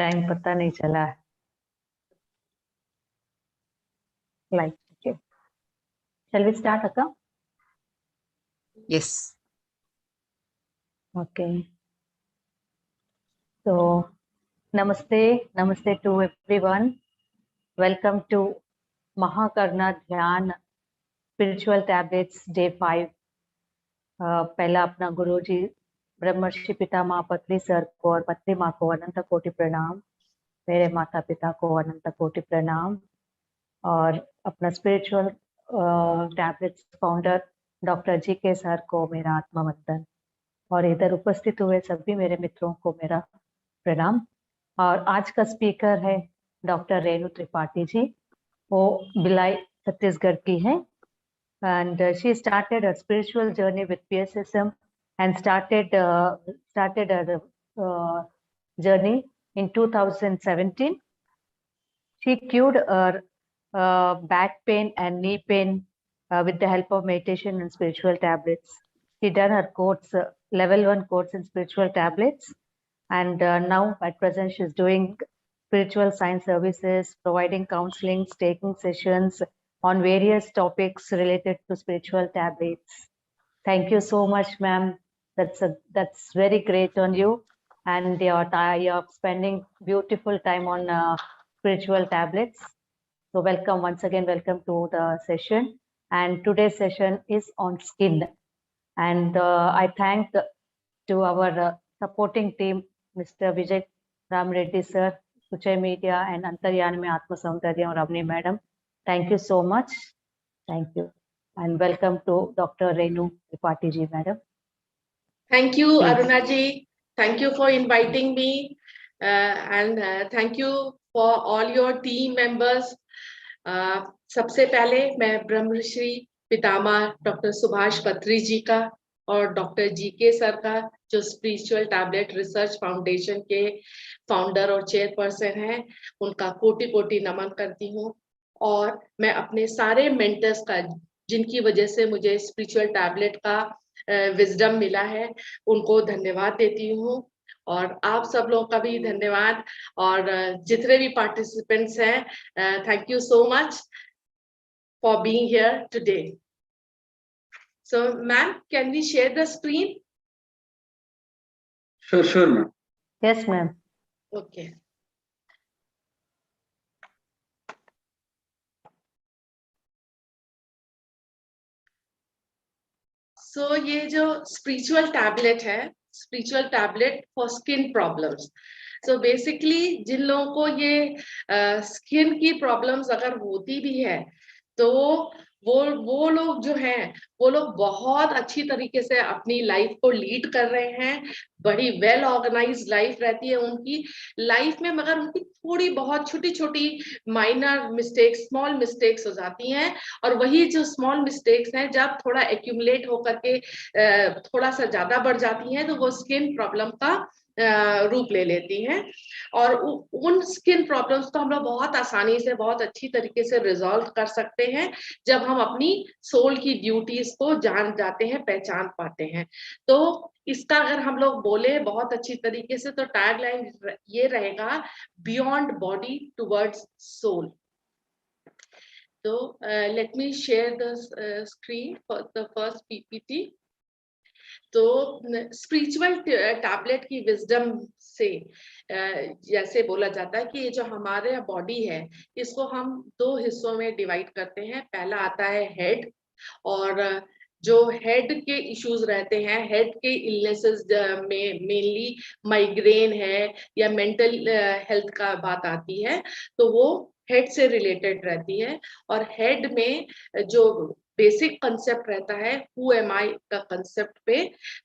Time पता नहीं चला। Like okay, shall we start, Akka? Yes. Okay. So, namaste to everyone. Welcome to Mahakarna Dhyan Spiritual Tablets Day 5. पहला अपना गुरुजी ब्रह्मर्षि पितामह पत्नी sir को और पत्नी माँ को अनंत कोटि प्रणाम। मेरे माता पिता को अनंत कोटि प्रणाम। और अपना स्पिरिचुअल टैबलेट्स फाउंडर डॉक्टर जी के सर को मेरा आत्मा वंदन। और इधर उपस्थित हुए सभी मेरे मित्रों को मेरा प्रणाम। और आज का स्पीकर है डॉक्टर रेणु त्रिपाठी जी। वो भिलाई छत्तीसगढ़ की है। And she started a spiritual journey with PSSM and started her journey in 2017. She cured her back pain and knee pain with the help of meditation and spiritual tablets. She done her course, level 1 course in spiritual tablets, and now at present she's doing spiritual science services, providing counseling, taking sessions on various topics related to spiritual tablets. Thank you so much, ma'am. That's very great on you, and you're spending beautiful time on spiritual tablets. So welcome once again, welcome to the session. And today's session is on skin. And I thank to our supporting team, Mr. Vijay Ram Reddy sir, Suchay Media, and Antaryana mein Atma Saundarya और Ramni madam. Thank you so much. Thank you. And welcome to Dr. Renu Tripathi ji, madam. Thank you, Please. Aruna ji. Thank you for inviting me. And thank you for all your team members. सबसे पहले मैं ब्रह्मर्षि पितामह doctor Subhash पत्री जी का और doctor जी के sir का, जो spiritual tablet research foundation के फाउंडर और चेयरपर्सन हैं, उनका कोटि कोटि नमन करती हूँ। और मैं अपने सारे मेंटर्स का, जिनकी वजह से मुझे स्पिरिचुअल टैबलेट का विजडम मिला है, उनको धन्यवाद देती हूँ। और आप सब लोगों का भी धन्यवाद। और जितने भी पार्टिसिपेंट्स हैं, thank you so much for being here today. So, ma'am, can we share the screen? Sure, ma'am. Yes, ma'am. Okay. So, ये जो spiritual tablet है, spiritual tablet for skin problems. So basically, जिन लोगों को ये skin की problems अगर होती भी है, तो वो लोग जो हैं, वो लोग बहुत अच्छी तरीके से अपनी लाइफ को लीड कर रहे हैं। बड़ी वेल ऑर्गेनाइज्ड लाइफ रहती है उनकी लाइफ में, मगर उनकी थोड़ी बहुत छोटी छोटी माइनर मिस्टेक्स, स्मॉल मिस्टेक्स हो जाती हैं। और वही जो स्मॉल मिस्टेक्स हैं, जब थोड़ा एक्यूमुलेट होकर के थोड़ा सा ज्यादा बढ़ जाती हैं, तो वो स्किन प्रॉब्लम का रूप ले लेती हैं। और उन स्किन प्रॉब्लम्स को हम लोग बहुत आसानी से, बहुत अच्छी तरीके से रिजॉल्व कर सकते हैं, जब हम अपनी सोल की ड्यूटीज को जान जाते हैं, पहचान पाते हैं। तो इसका अगर हम लोग बोले बहुत अच्छी तरीके से, तो टैगलाइन ये रहेगा, बियॉन्ड बॉडी टुवर्ड्स सोल। तो let me share the screen for the first PPT. तो स्पिरिचुअल टैबलेट की विजडम से जैसे बोला जाता है कि ये जो हमारे बॉडी है, इसको हम दो हिस्सों में डिवाइड करते हैं। पहला आता है हेड, और जो हेड के इश्यूज रहते हैं, हेड के इलनेसेस में मेनली माइग्रेन है या मेंटल हेल्थ का बात आती है, तो वो हेड से रिलेटेड रहती है। और हेड में जो बेसिक कंसेप्ट रहता है, हु एम आई का कंसेप्ट पे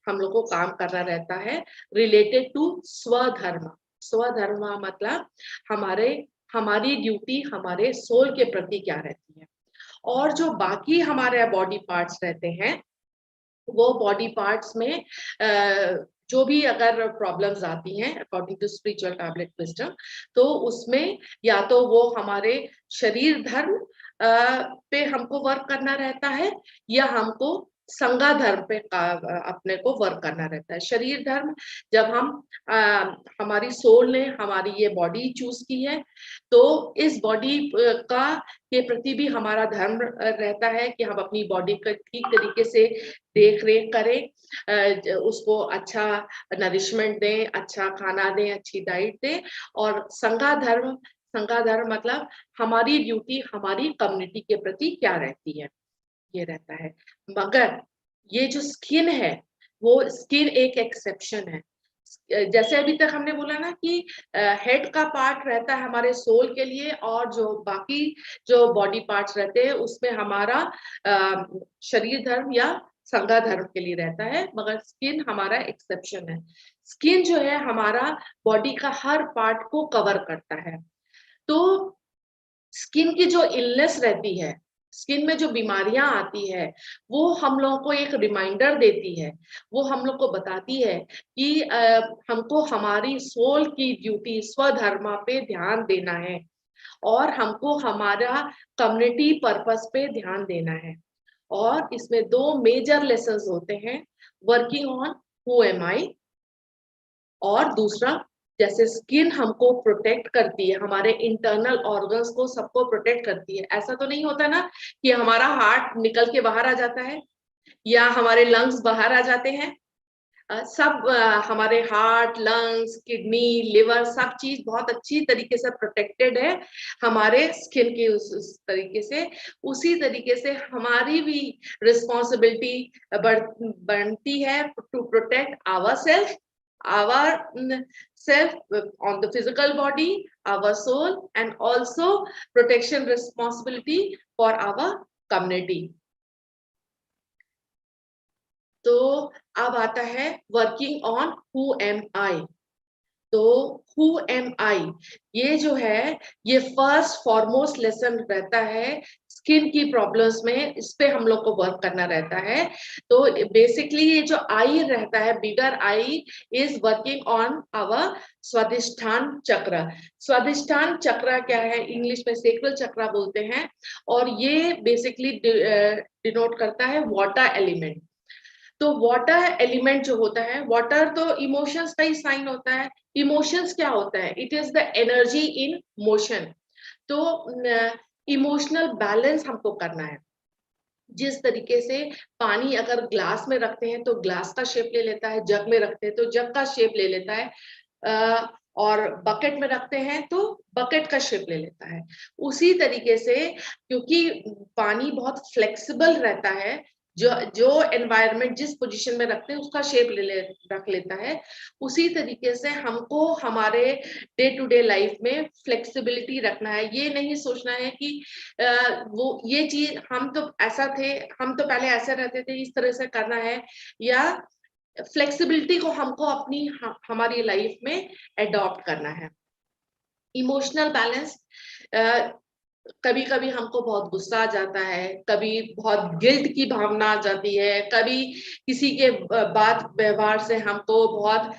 हम लोग को काम करना रहता है, रिलेटेड टू स्वधर्म। स्वधर्म मतलब हमारी ड्यूटी हमारे सोल के प्रति क्या रहती है। और जो बाकी हमारे बॉडी पार्ट्स रहते हैं, वो बॉडी पार्ट्स में जो भी अगर प्रॉब्लम्स आती हैं according to spiritual tablet wisdom, तो उसमें या तो वो हमारे शरीर धर्म पे हमको वर्क करना रहता है, या हमको संगा धर्म पे अपने को वर्क करना रहता है। शरीर धर्म जब हम हमारी सोल ने हमारी ये बॉडी चूज की है, तो इस बॉडी का के प्रति भी हमारा धर्म रहता है कि हम अपनी बॉडी का ठीक तरीके से देख रेख करें, उसको अच्छा नरिशमेंट दें, अच्छा खाना दें, अच्छी डाइट दें। और संगा धर्म मतलब हमारी ड्यूटी हमारी कम्युनिटी के प्रति क्या रहती है, ये रहता है। मगर ये जो स्किन है, वो स्किन एक एक्सेप्शन है। जैसे अभी तक हमने बोला ना कि हेड का पार्ट रहता है हमारे सोल के लिए, और जो बाकी जो बॉडी पार्ट्स रहते हैं उसमें हमारा शरीर धर्म या संगा धर्म के लिए रहता है, मगर स्किन हमारा एक्सेप्शन है। स्किन जो है हमारा बॉडी का हर पार्ट को कवर करता है। तो स्किन की जो इलनेस रहती है, स्किन में जो बीमारियां आती है, वो हम लोगों को एक रिमाइंडर देती है, वो हम लोग को बताती है कि हमको हमारी सोल की ड्यूटी स्वधर्मा पे ध्यान देना है, और हमको हमारा कम्युनिटी पर्पस पे ध्यान देना है। और इसमें दो मेजर लेसन्स होते हैं, वर्किंग ऑन हु एम आई, और दूसरा जैसे स्किन हमको प्रोटेक्ट करती है, हमारे इंटरनल ऑर्गन्स को सबको प्रोटेक्ट करती है। ऐसा तो नहीं होता ना कि हमारा हार्ट निकल के बाहर आ जाता है या हमारे लंग्स बाहर आ जाते हैं। सब हमारे हार्ट, लंग्स, किडनी, लिवर सब चीज बहुत अच्छी तरीके से प्रोटेक्टेड है हमारे स्किन के उस तरीके से। उसी तरीके से हमारी भी रिस्पॉन्सिबिलिटी बनती है to protect our self, our self on the physical body, our soul, and also protection responsibility for our community. तो अब आता है वर्किंग ऑन हु एम आई। तो हु एम आई, ये जो है ये फर्स्ट फॉरमोस्ट लेसन रहता है स्किन की प्रॉब्लम्स में, इस पे हम लोग को वर्क करना रहता है। तो बेसिकली ये जो आई रहता है, बिगर I is working on our Swadhisthana चक्र। स्वादिष्ठान चक्र क्या है, इंग्लिश में सेक्रल चक्र बोलते हैं, और ये बेसिकली डिनोट करता है वाटर एलिमेंट। तो वाटर एलिमेंट जो होता है, वाटर तो इमोशंस का ही साइन होता है। इमोशंस क्या होता है, it is the energy in motion. तो इमोशनल बैलेंस हमको करना है। जिस तरीके से पानी अगर ग्लास में रखते हैं तो ग्लास का शेप ले लेता है, जग में रखते हैं तो जग का शेप ले लेता है, और बकेट में रखते हैं तो बकेट का शेप ले लेता है। उसी तरीके से क्योंकि पानी बहुत फ्लेक्सिबल रहता है, जो एनवायरनमेंट जिस पोजीशन में रखते हैं उसका शेप रख लेता है, उसी तरीके से हमको हमारे डे टू डे लाइफ में फ्लेक्सिबिलिटी रखना है। ये नहीं सोचना है कि वो ये चीज हम तो ऐसा थे, हम तो पहले ऐसे रहते थे, इस तरह से करना है, या फ्लेक्सिबिलिटी को हमको अपनी हमारी लाइफ में अडॉप्ट करना है। इमोशनल बैलेंस, कभी कभी हमको बहुत गुस्सा आ जाता है, कभी बहुत गिल्ट की भावना आ जाती है, कभी किसी के बात व्यवहार से हमको बहुत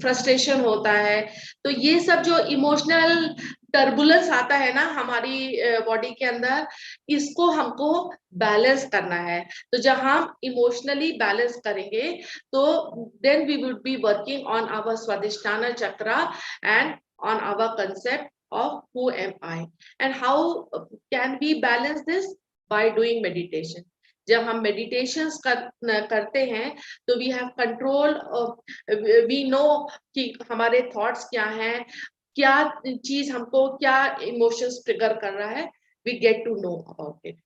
फ्रस्ट्रेशन होता है। तो ये सब जो इमोशनल टर्बुलेंस आता है ना हमारी बॉडी के अंदर, इसको हमको बैलेंस करना है। तो जब हम इमोशनली बैलेंस करेंगे तो then we would be working on our Swadhisthana chakra and on our concept of who am I, and how can we balance this by doing meditation. जब हम meditations करते हैं तो we have control, we know कि हमारे thoughts क्या हैं, क्या चीज हमको क्या emotions trigger कर रहा है, we get to know about it.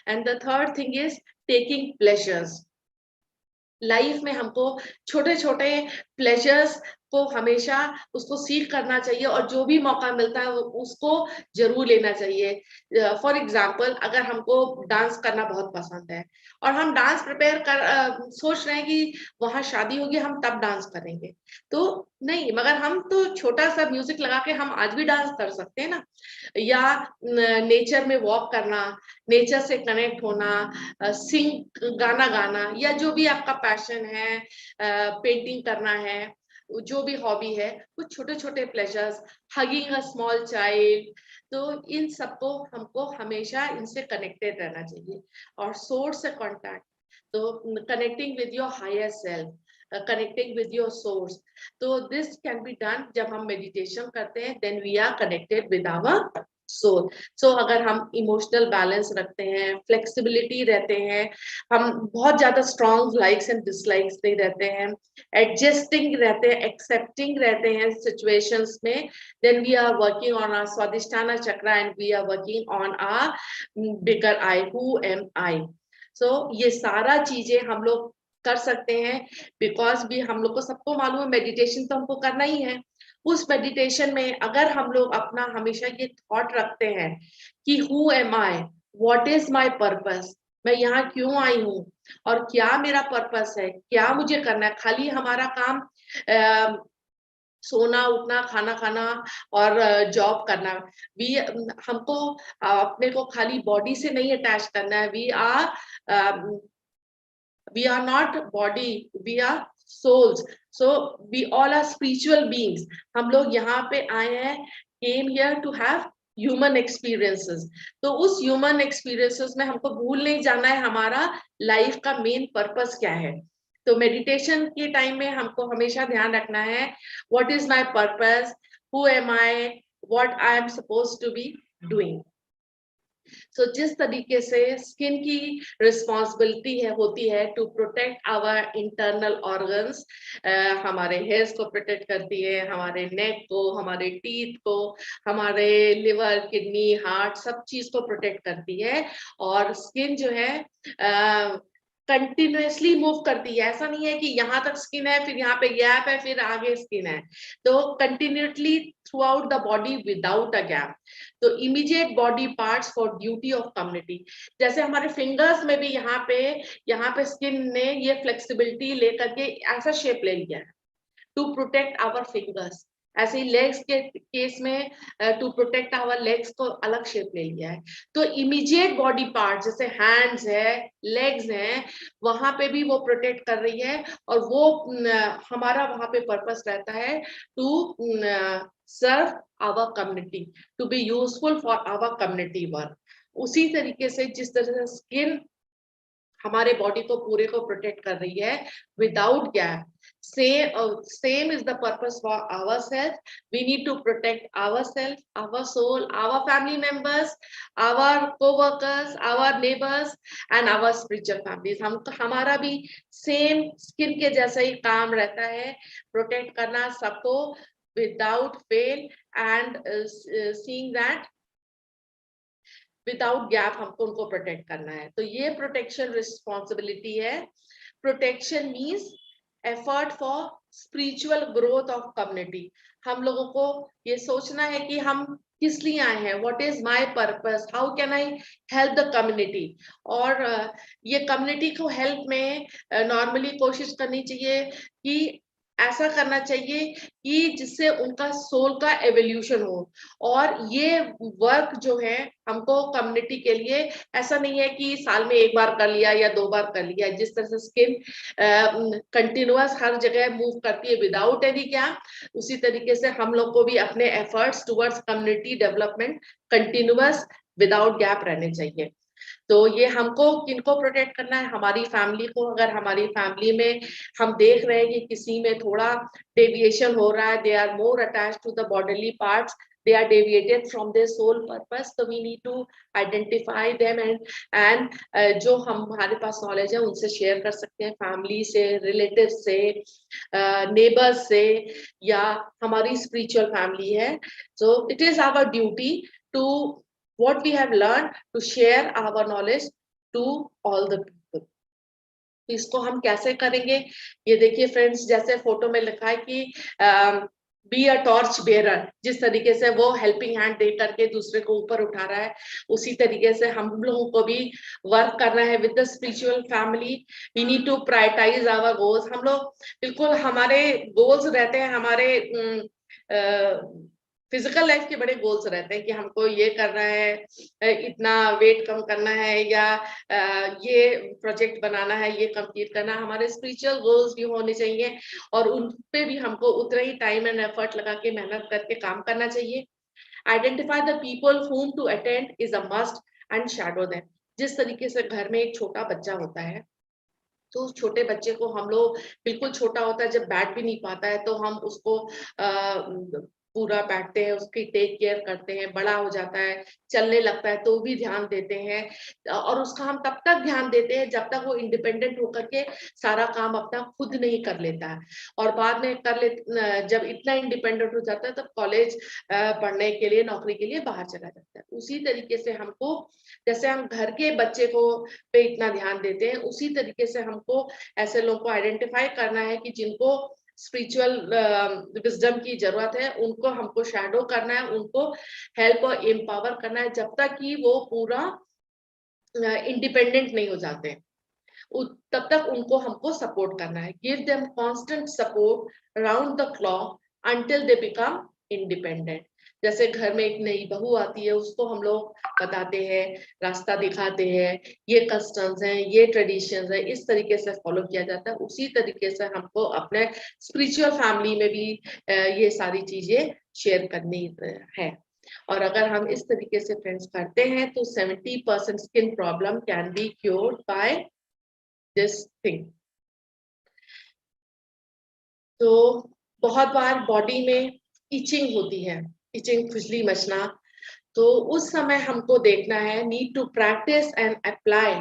And the third thing is taking pleasures. Life में हमको छोटे छोटे प्लेजर्स को हमेशा उसको सीख करना चाहिए, और जो भी मौका मिलता है उसको जरूर लेना चाहिए। फॉर एग्जाम्पल, अगर हमको डांस करना बहुत पसंद है और हम डांस प्रिपेयर सोच रहे हैं कि वहां शादी होगी हम तब डांस करेंगे, तो नहीं, मगर हम तो छोटा सा म्यूजिक लगा के हम आज भी डांस कर सकते हैं ना। या नेचर में वॉक करना, नेचर से कनेक्ट होना, गाना गाना, या जो भी आपका पैशन है, पेंटिंग करना है, जो भी हॉबी है, कुछ छोटे छोटे pleasures, hugging a small child, तो इन सबको हमको हमेशा इनसे कनेक्टेड रहना चाहिए। और सोर्स से कांटेक्ट, तो connecting with your higher self, connecting with your source, तो दिस कैन बी डन जब हम मेडिटेशन करते हैं, then we are connected with our soul. So अगर हम इमोशनल बैलेंस रखते हैं, फ्लेक्सिबिलिटी रहते हैं, हम बहुत ज्यादा स्ट्रॉन्ग लाइक्स एंड डिसलाइक्स नहीं रहते हैं, एडजस्टिंग रहते हैं, एक्सेप्टिंग रहते हैं सिचुएशंस में, then we are working on our Swadhisthana chakra and we are working on our bigger I, who am I। so ये सारा चीजें हम लोग कर सकते हैं, बिकॉज भी हम लोग को सबको मालूम है मेडिटेशन तो हमको करना ही है। उस मेडिटेशन में अगर हम लोग अपना हमेशा ये थॉट रखते हैं कि who am I, what is my purpose, मैं यहाँ क्यों आई हूँ और क्या मेरा पर्पस है, क्या मुझे करना है। खाली हमारा काम सोना उठना खाना खाना और जॉब करना, वी हमको अपने को खाली बॉडी से नहीं अटैच करना है। We are not body, we are souls, so we all are spiritual beings। हम लोग यहाँ पे आए हैं, came here to have human experiences। तो उस human experiences में हमको भूल नहीं जाना है हमारा लाइफ का मेन पर्पस क्या है। तो मेडिटेशन के टाइम में हमको हमेशा ध्यान रखना है, what is my purpose, who am I, what I am supposed to be doing. So जिस तरीके से स्किन की रिस्पॉन्सिबिलिटी है होती है to protect our internal organs, हमारे हेयर्स को प्रोटेक्ट करती है, हमारे नेक को, हमारे टीथ को, हमारे लिवर, किडनी, हार्ट, सब चीज को प्रोटेक्ट करती है। और स्किन जो है कंटिन्यूअसली मूव करती है, ऐसा नहीं है कि यहाँ तक स्किन है फिर यहाँ पे गैप है फिर आगे स्किन है, तो continuously throughout the body without a gap. तो immediate body parts for duty of community, जैसे हमारे फिंगर्स में भी यहाँ पे स्किन ने ये फ्लेक्सिबिलिटी लेकर के ऐसा शेप ले लिया है टू प्रोटेक्ट आवर फिंगर्स। ऐसे ही लेग्स के केस में टू प्रोटेक्ट आवर लेग्स को अलग शेप ले लिया है। तो इमीडिएट बॉडी पार्ट जैसे हैंड्स है, लेग्स हैं, वहां पे भी वो प्रोटेक्ट कर रही है, और वो हमारा वहां पे पर्पस रहता है to serve our community, to be useful for our community work. उसी तरीके से जिस तरह से स्किन हमारे बॉडी को पूरे को प्रोटेक्ट कर रही है without gap, same is the purpose for ourselves। we need to protect ourselves, our soul, our family members, our co-workers, our neighbors and our spiritual families। हमारा भी सेम स्किन के जैसा ही काम रहता है, प्रोटेक्ट करना सबको without fail and seeing that without gap हमको उनको प्रोटेक्ट करना है। तो ये प्रोटेक्शन रिस्पॉन्सिबिलिटी है। Protection means effort for spiritual growth of community. हम लोगों को ये सोचना है कि हम किस लिए आए हैं, what is my purpose, how can I help the community. और ये कम्युनिटी को हेल्प में नॉर्मली कोशिश करनी चाहिए कि ऐसा करना चाहिए कि जिससे उनका सोल का एवोल्यूशन हो। और ये वर्क जो है हमको कम्युनिटी के लिए ऐसा नहीं है कि साल में एक बार कर लिया या 2 बार कर लिया। जिस तरह से स्किन कंटिन्यूअस हर जगह मूव करती है विदाउट एनी गैप, उसी तरीके से हम लोग को भी अपने efforts towards community development continuous without gap रहने चाहिए। तो ये हमको किनको प्रोटेक्ट करना है, हमारी फैमिली को। अगर हमारी फैमिली में हम देख रहे हैं कि किसी में थोड़ा डेविएशन हो रहा है, they are more attached to the bodily parts, they are deviated from their soul purpose, so we need to identify them and जो हमारे पास नॉलेज है उनसे शेयर कर सकते हैं, फैमिली से, रिलेटिव से, नेबर्स से, या हमारी स्पिरिचुअल फैमिली है। so it is our duty to what we have learned to share our knowledge to all the people। इसको हम कैसे करेंगे, ये देखिए फ्रेंड्स, जैसे फोटो में लिखा है कि बी अ टॉर्च बेयरर, जिस तरीके से वो हेल्पिंग हैंड दे करके दूसरे को ऊपर उठा रहा है, उसी तरीके से हम लोगों को भी वर्क करना है with the spiritual family. We need to prioritise our goals. हम लोग बिल्कुल हमारे गोल्स रहते हैं, हमारे फिजिकल लाइफ के बड़े गोल्स रहते हैं कि हमको ये करना है, इतना वेट कम करना है, या ये प्रोजेक्ट बनाना है, ये कंप्लीट करना है। हमारे स्पिरिचुअल गोल्स भी होने चाहिए और उन पे भी हमको उतना ही टाइम एंड एफर्ट लगा के मेहनत करके काम करना चाहिए। Identify the people whom to attend is a must and shadow them। जिस तरीके से घर में एक छोटा बच्चा होता है, तो छोटे बच्चे को हम लोग, बिल्कुल छोटा होता है, जब बैठ भी नहीं पाता है तो हम उसको पूरा बैठते हैं, उसकी टेक केयर करते हैं, बड़ा हो जाता है, चलने लगता है तो भी ध्यान देते हैं। और उसका हम तब तक ध्यान देते हैं जब तक वो इंडिपेंडेंट होकर के सारा काम अपना खुद नहीं कर लेता है। और बाद में जब इतना इंडिपेंडेंट हो जाता है तब कॉलेज पढ़ने के लिए, नौकरी के लिए बाहर चला जाता है। उसी तरीके से हमको, जैसे हम घर के बच्चे को पे इतना ध्यान देते हैं, उसी तरीके से हमको ऐसे लोगों को आइडेंटिफाई करना है कि जिनको स्पिरिचुअल विजडम की जरूरत है, उनको हमको शैडो करना है, उनको हेल्प और एम्पावर करना है, जब तक कि वो पूरा इंडिपेंडेंट नहीं हो जाते हैं तब तक उनको हमको सपोर्ट करना है। Give them constant support around the clock until they become independent. जैसे घर में एक नई बहू आती है, उसको हम लोग बताते हैं, रास्ता दिखाते हैं, ये कस्टम्स हैं, ये ट्रेडिशंस है, इस तरीके से फॉलो किया जाता है। उसी तरीके से हमको अपने स्पिरिचुअल फैमिली में भी ये सारी चीजें शेयर करनी है। और अगर हम इस तरीके से फ्रेंड्स करते हैं तो 70% skin problem can be cured by this thing. तो बहुत बार बॉडी में इचिंग होती है, इचिंग, खुजली मचना, तो उस समय हमको देखना है, need to practise and apply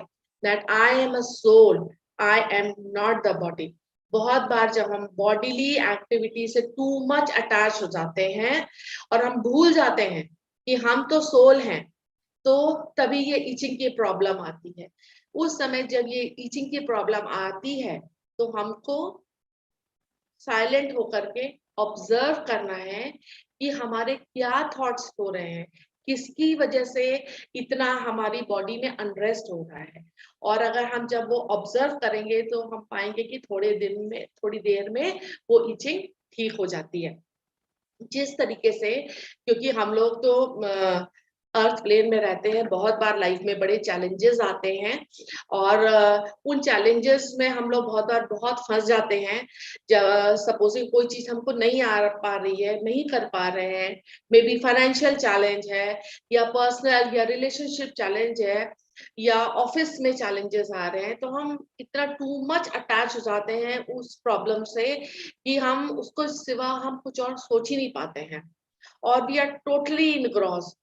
that I am a soul, I am not the body. बहुत बार जब हम बॉडीली एक्टिविटी से टू मच अटैच हो जाते हैं और हम भूल जाते हैं कि हम तो सोल हैं, तो तभी ये इचिंग की प्रॉब्लम आती है। उस समय जब ये इचिंग की प्रॉब्लम आती है तो हमको साइलेंट होकर के ऑब्जर्व करना है कि हमारे क्या थॉट्स हो रहे हैं, किसकी वजह से इतना हमारी बॉडी में अनरेस्ट हो रहा है। और अगर हम जब वो ऑब्जर्व करेंगे तो हम पाएंगे कि थोड़ी देर में वो इचिंग ठीक हो जाती है। जिस तरीके से, क्योंकि हम लोग तो अर्थ प्लेन में रहते हैं, बहुत बार लाइफ में बड़े चैलेंजेस आते हैं और उन चैलेंजेस में हम लोग बहुत बार बहुत फंस जाते हैं। जब सपोजिंग कोई चीज हमको नहीं आ पा रही है, नहीं कर पा रहे हैं, मे बी फाइनेंशियल चैलेंज है या पर्सनल या रिलेशनशिप चैलेंज है या ऑफिस में चैलेंजेस आ रहे हैं, तो हम इतना टू मच अटैच हो जाते हैं उस प्रॉब्लम से कि हम उसको सिवा हम कुछ और सोच ही नहीं पाते हैं और वी आर टोटली इनग्रॉस।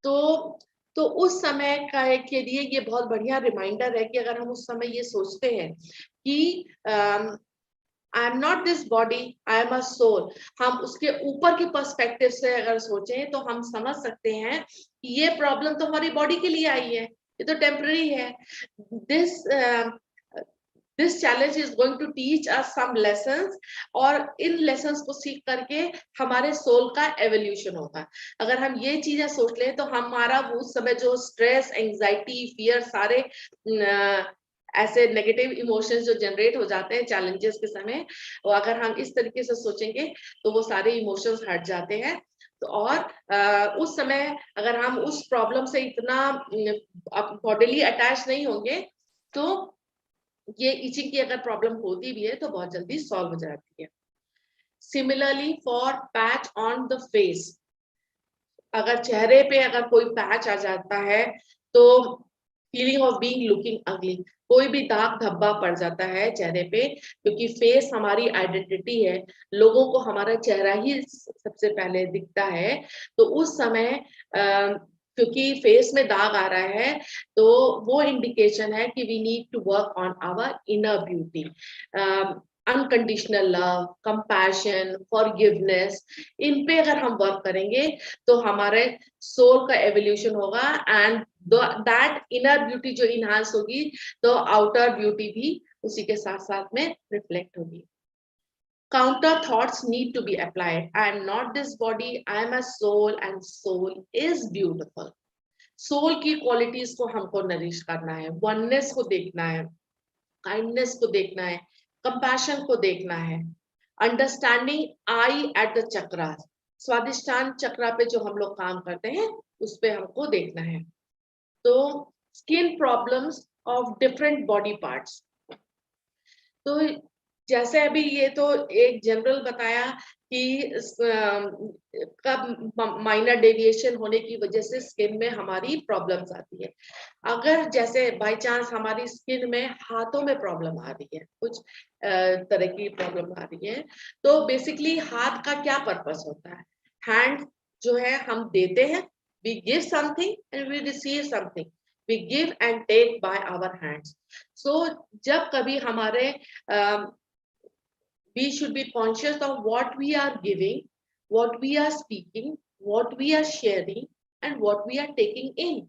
तो उस समय के लिए ये बहुत बढ़िया रिमाइंडर है कि अगर हम उस समय ये सोचते हैं कि I am not this body, I am a soul, हम उसके ऊपर के पर्सपेक्टिव से अगर सोचें तो हम समझ सकते हैं कि ये प्रॉब्लम तो हमारी बॉडी के लिए आई है, ये तो टेम्पररी है। This challenge is going to teach us some lessons, और इन लेसन्स को सीख करके हमारे सोल का एवोल्यूशन होगा। अगर हम ये चीजें सोच लें तो हमारा उस समय जो स्ट्रेस, एंजाइटी, फियर, सारे ऐसे नेगेटिव इमोशंस जो जनरेट हो जाते हैं चैलेंजेस के समय, और अगर हम इस तरीके से सोचेंगे तो वो सारे इमोशंस हट जाते हैं। तो और उस समय अगर हम उस प्रॉब्लम से इतना बॉडीली अटैच नहीं होंगे तो ये इचिंग की अगर प्रॉब्लम होती भी है तो बहुत जल्दी सॉल्व हो जाती है। Similarly for patch on the face, अगर चेहरे पे अगर कोई पैच आ जाता है तो फीलिंग ऑफ बीइंग लुकिंग अगली, कोई भी दाग धब्बा पड़ जाता है चेहरे पे, क्योंकि फेस हमारी आइडेंटिटी है, लोगों को हमारा चेहरा ही सबसे पहले दिखता है। तो उस समय क्योंकि फेस में दाग आ रहा है तो वो इंडिकेशन है कि we need to work on our inner beauty. Unconditional love, compassion, forgiveness, इन पे अगर हम वर्क करेंगे तो हमारे सोल का एवोल्यूशन होगा एंड दैट इनर ब्यूटी जो इनहांस होगी तो आउटर ब्यूटी भी उसी के साथ साथ में रिफ्लेक्ट होगी। Counter thoughts need to be applied. I am not this body, I am a soul and soul is beautiful. Soul की क्वालिटीज को हमको नरिश करना है, वननेस को देखना है, काइंडनेस को देखना है, कंपैशन को देखना है, अंडरस्टैंडिंग आई एट द चक्रा, स्वादिष्टान चक्रा पे जो हम लोग काम करते हैं उस पे हमको देखना है। तो skin problems of different body parts, तो जैसे अभी ये तो एक जनरल बताया कि कब माइनर डेविएशन होने की वजह से स्किन में हमारी प्रॉब्लम्स आती है। अगर जैसे बाय चांस हमारी स्किन में हाथों में प्रॉब्लम आ रही है, कुछ तरह की प्रॉब्लम आ रही है, तो बेसिकली हाथ का क्या पर्पस होता है? हैंड जो है हम देते हैं, we give something and we receive something, we give and take by our hands. So जब कभी हमारे we should be conscious of what we are giving, what we are speaking, what we are sharing and what we are taking in.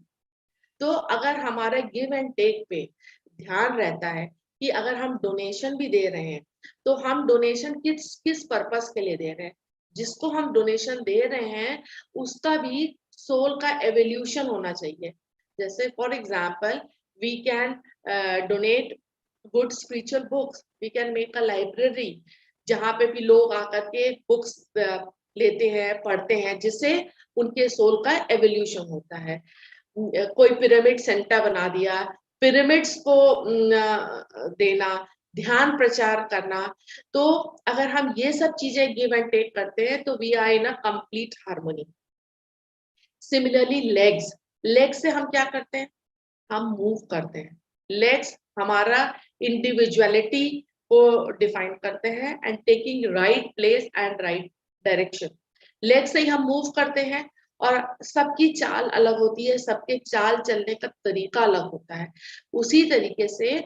तो अगर हमारा give and take पे ध्यान रहता है कि अगर हम डोनेशन भी दे रहे हैं तो हम डोनेशन किस किस पर्पस के लिए दे रहे हैं, जिसको हम डोनेशन दे रहे हैं उसका भी सोल का एवोल्यूशन होना चाहिए। जैसे for example we can donate good spiritual books, we can make a library जहाँ पे भी लोग आकर के बुक्स लेते हैं, पढ़ते हैं, जिससे उनके सोल का एवोल्यूशन होता है। कोई पिरामिड सेंटर बना दिया, पिरामिड्स को देना, ध्यान प्रचार करना। तो अगर हम ये सब चीजें गिव एंड टेक करते हैं तो we are in a complete harmony. Similarly legs, legs से हम क्या करते हैं? हम मूव करते हैं। लेग्स हमारा इंडिविजुअलिटी को डिफाइन करते हैं and taking right place and right direction. Leg से ही हम मूव करते हैं और सबकी चाल अलग होती है, सबके चाल चलने का तरीका अलग होता है। उसी तरीके से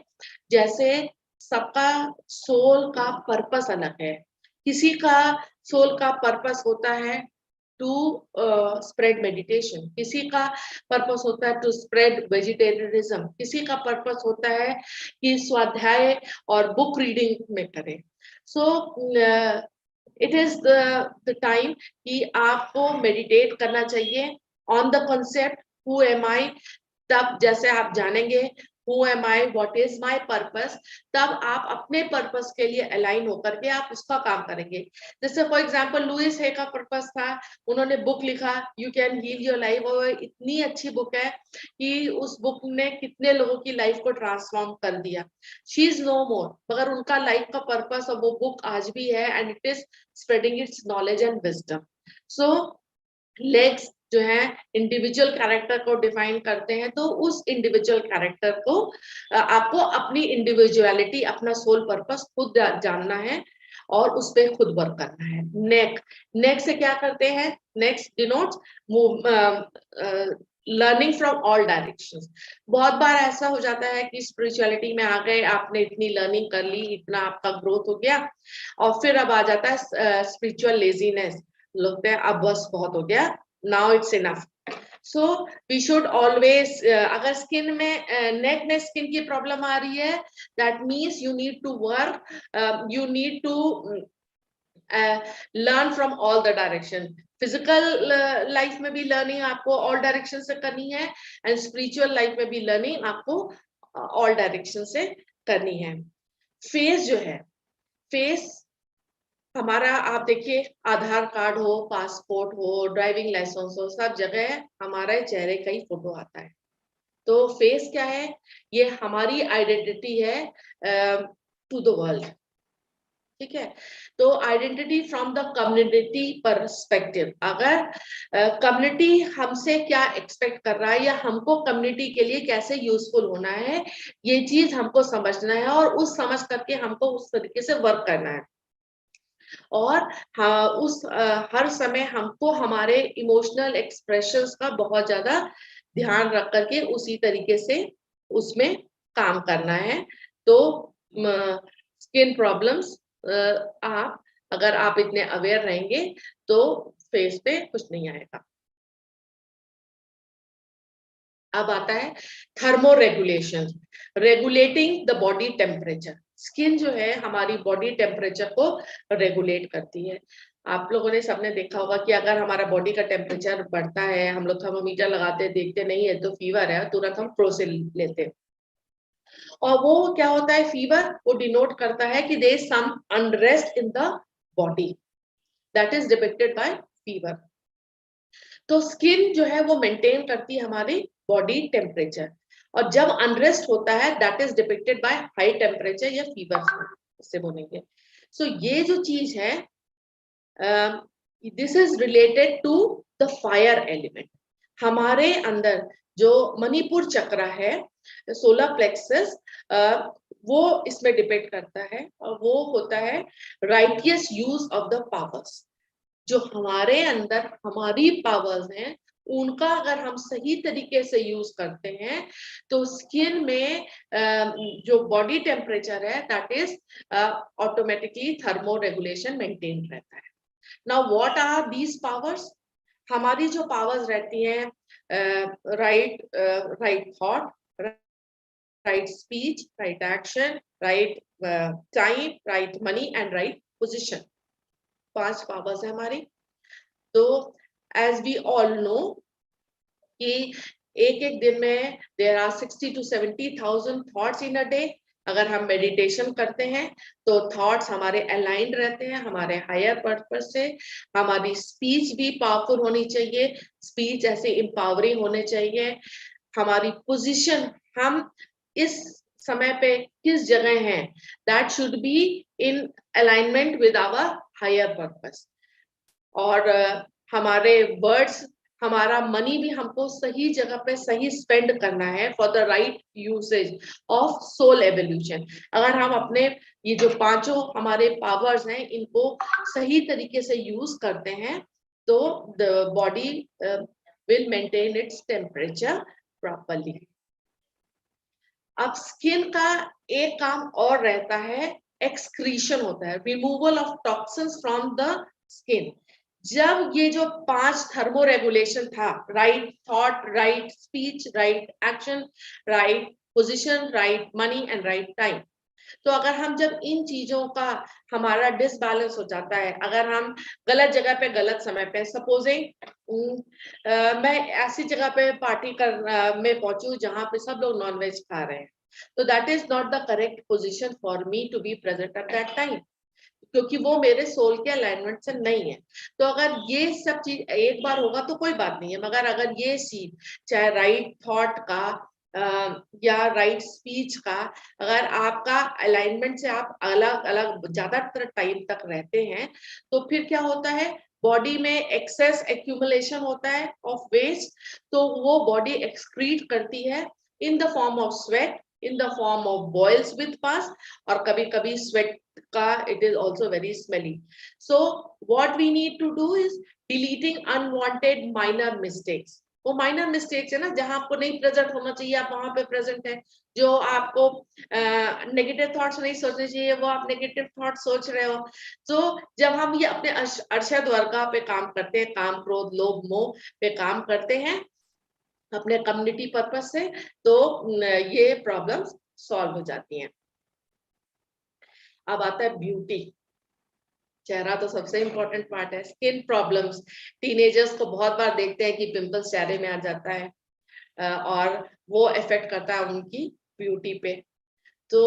जैसे सबका सोल का पर्पस अलग है, किसी का सोल का पर्पस होता है टू स्प्रेड मेडिटेशन, किसी का पर्पस होता है टू स्प्रेड वेजिटेरियनिज्म, किसी का पर्पस होता है कि स्वाध्याय और बुक रीडिंग में करें। So it is the time कि आपको मेडिटेट करना चाहिए on the concept who am I. तब जैसे आप जानेंगे Who am I? What is my purpose? तब आप अपने पर्पस के लिए अलाइन होकर के आप उसका काम करेंगे। जैसे फॉर एग्जांपल लुइस हे का पर्पस था, उन्होंने बुक लिखा you can heal your life, और इतनी अच्छी बुक है कि उस बुक ने कितने लोगों की लाइफ को ट्रांसफॉर्म कर दिया। शी इज नो मोर, मगर उनका लाइफ का पर्पस और वो बुक आज भी है and it is spreading it's knowledge and wisdom. So legs जो है इंडिविजुअल कैरेक्टर को डिफाइन करते हैं, तो उस इंडिविजुअल कैरेक्टर को आपको अपनी इंडिविजुअलिटी, अपना सोल पर्पस खुद जानना है और उस पे खुद वर्क करना है। नेक, नेक से क्या करते हैं? Next denotes learning from all directions. बहुत बार ऐसा हो जाता है कि स्पिरिचुअलिटी में आ गए, आपने इतनी लर्निंग कर ली, इतना आपका ग्रोथ हो गया, और फिर अब आ जाता है स्पिरिचुअल लेजीनेस, लगता है अब बस बहुत हो गया, now it's enough. So we should always अगर स्किन में नेक में स्किन की प्रॉब्लम आ रही है, that means you need to work, you need to learn from all the direction. Physical life में भी लर्निंग आपको ऑल डायरेक्शन से करनी है एंड स्पिरिचुअल लाइफ में भी लर्निंग आपको ऑल डायरेक्शन से करनी है। फेस जो है, फेस हमारा आप देखिए, आधार कार्ड हो, पासपोर्ट हो, ड्राइविंग लाइसेंस हो, सब जगह हमारे चेहरे का ही फोटो आता है। तो फेस क्या है? ये हमारी आइडेंटिटी है टू द वर्ल्ड, ठीक है? तो identity from the community perspective, अगर कम्युनिटी हमसे क्या एक्सपेक्ट कर रहा है या हमको कम्युनिटी के लिए कैसे यूजफुल होना है, ये चीज हमको समझना है और उस समझ करके हमको उस तरीके से वर्क करना है। और हाँ, उस हर समय हमको हमारे इमोशनल एक्सप्रेशंस का बहुत ज्यादा ध्यान रख करके उसी तरीके से उसमें काम करना है। तो स्किन प्रॉब्लम्स आप अगर आप इतने अवेयर रहेंगे तो फेस पे कुछ नहीं आएगा। अब आता है thermo regulation, regulating the body temperature. Skin जो है हमारी बॉडी टेम्परेचर को रेगुलेट करती है। आप लोगों ने सबने देखा होगा कि अगर हमारा बॉडी का टेम्परेचर बढ़ता है, हम लोग थर्मोमीटर लगाते देखते नहीं है तो फीवर है, तुरंत हम प्रोसिल लेते हैं। और वो क्या होता है, फीवर वो डिनोट करता है कि there is some unrest in the body, that is depicted by fever. तो स्किन जो है वो मेंटेन करती है हमारी बॉडी टेम्परेचर, और जब अनरेस्ट होता है that is depicted by high temperature या फीवर से बोलेंगे। सो ये जो चीज है this is related to the fire element. हमारे अंदर जो मणिपुर चक्र है, सोलर प्लेक्सस, वो इसमें डिपेंड करता है, और वो होता है righteous use of the powers. जो हमारे अंदर हमारी पावर्स हैं, उनका अगर हम सही तरीके से यूज करते हैं तो स्किन में जो बॉडी टेम्परेचर है that is automatically thermoregulation maintain रहता है। Now what are these powers? हमारी जो पावर्स रहती हैं, right thought, right speech, right action, right time, right money and right position. 5 powers है हमारी। तो एज वी ऑल नो कि एक एक दिन में there are 60 to 70,000 thoughts in a day. अगर हम मेडिटेशन करते हैं तो थॉट्स हमारे अलाइंड रहते हैं हमारे हायर पर्पस से। हमारी स्पीच भी पावरफुल होनी चाहिए, स्पीच ऐसे एम्पावरिंग होने चाहिए। हमारी पोजीशन, हम इस समय पे किस जगह हैं, that should be in alignment with our higher purpose. और हमारे वर्ड्स, हमारा मनी भी हमको सही जगह पे सही स्पेंड करना है for the right usage of soul evolution. अगर हम अपने ये जो 5 हमारे पावर्स हैं इनको सही तरीके से यूज करते हैं तो the body will maintain its temperature properly. अब स्किन का एक काम और रहता है, एक्सक्रीशन होता है, removal of toxins from the skin. जब ये जो 5 थर्मो रेगुलेशन था, right thought, right speech, right action, right position, right money and right time, तो अगर हम जब इन चीजों का हमारा डिसबैलेंस हो जाता है, अगर हम गलत जगह पे गलत समय पे, सपोजिंग मैं ऐसी जगह पे पार्टी कर में पहुंचू जहां पे सब लोग नॉनवेज खा रहे हैं, तो that is not the correct position for me to be present at that time, क्योंकि वो मेरे सोल के अलाइनमेंट से नहीं है। तो अगर ये सब चीज एक बार होगा तो कोई बात नहीं है, मगर अगर ये चीज चाहे राइट थॉट का या राइट स्पीच का, अगर आपका अलाइनमेंट से आप अलग अलग ज्यादातर टाइम तक रहते हैं, तो फिर क्या होता है, बॉडी में एक्सेस एक्यूमुलेशन होता है ऑफ वेस्ट, तो वो बॉडी एक्सक्रीट करती है इन the form of sweat, in the form of boils with pus, और कभी कभी sweat का it is also very smelly. So what we need to do is deleting unwanted minor mistakes. वो minor mistakes है ना, जहां आपको नहीं प्रेजेंट होना चाहिए आप वहां पे प्रेजेंट है। जो आपको नेगेटिव थॉट्स नहीं सोचने चाहिए वो आप नेगेटिव थॉट सोच रहे हो। तो जब हम ये अपने अर्शद वर्गा पे काम करते हैं, काम क्रोध लोभ मोह पे काम करते हैं अपने कम्युनिटी पर्पस से, तो ये प्रॉब्लम्स सॉल्व हो जाती हैं। अब आता है ब्यूटी। चेहरा तो सबसे इंपॉर्टेंट पार्ट है। स्किन प्रॉब्लम्स, टीनेजर्स को बहुत बार देखते हैं कि पिंपल्स चेहरे में आ जाता है और वो इफेक्ट करता है उनकी ब्यूटी पे। तो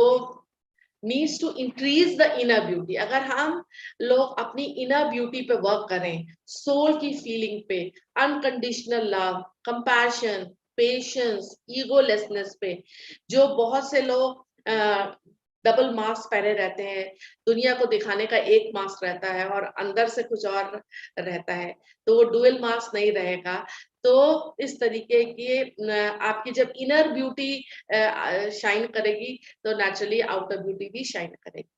needs to increase the inner beauty। अगर हम लोग अपनी inner beauty पे वर्क करें, सोल की फीलिंग पे, unconditional love, compassion, patience, egolessness पे, जो बहुत से लोग डबल मास्क पहने रहते हैं, दुनिया को दिखाने का एक मास्क रहता है और अंदर से कुछ और रहता है, तो वो डुअल मास्क नहीं रहेगा। तो इस तरीके की आपकी जब इनर ब्यूटी शाइन करेगी तो नेचुरली आउटर ब्यूटी भी शाइन करेगी।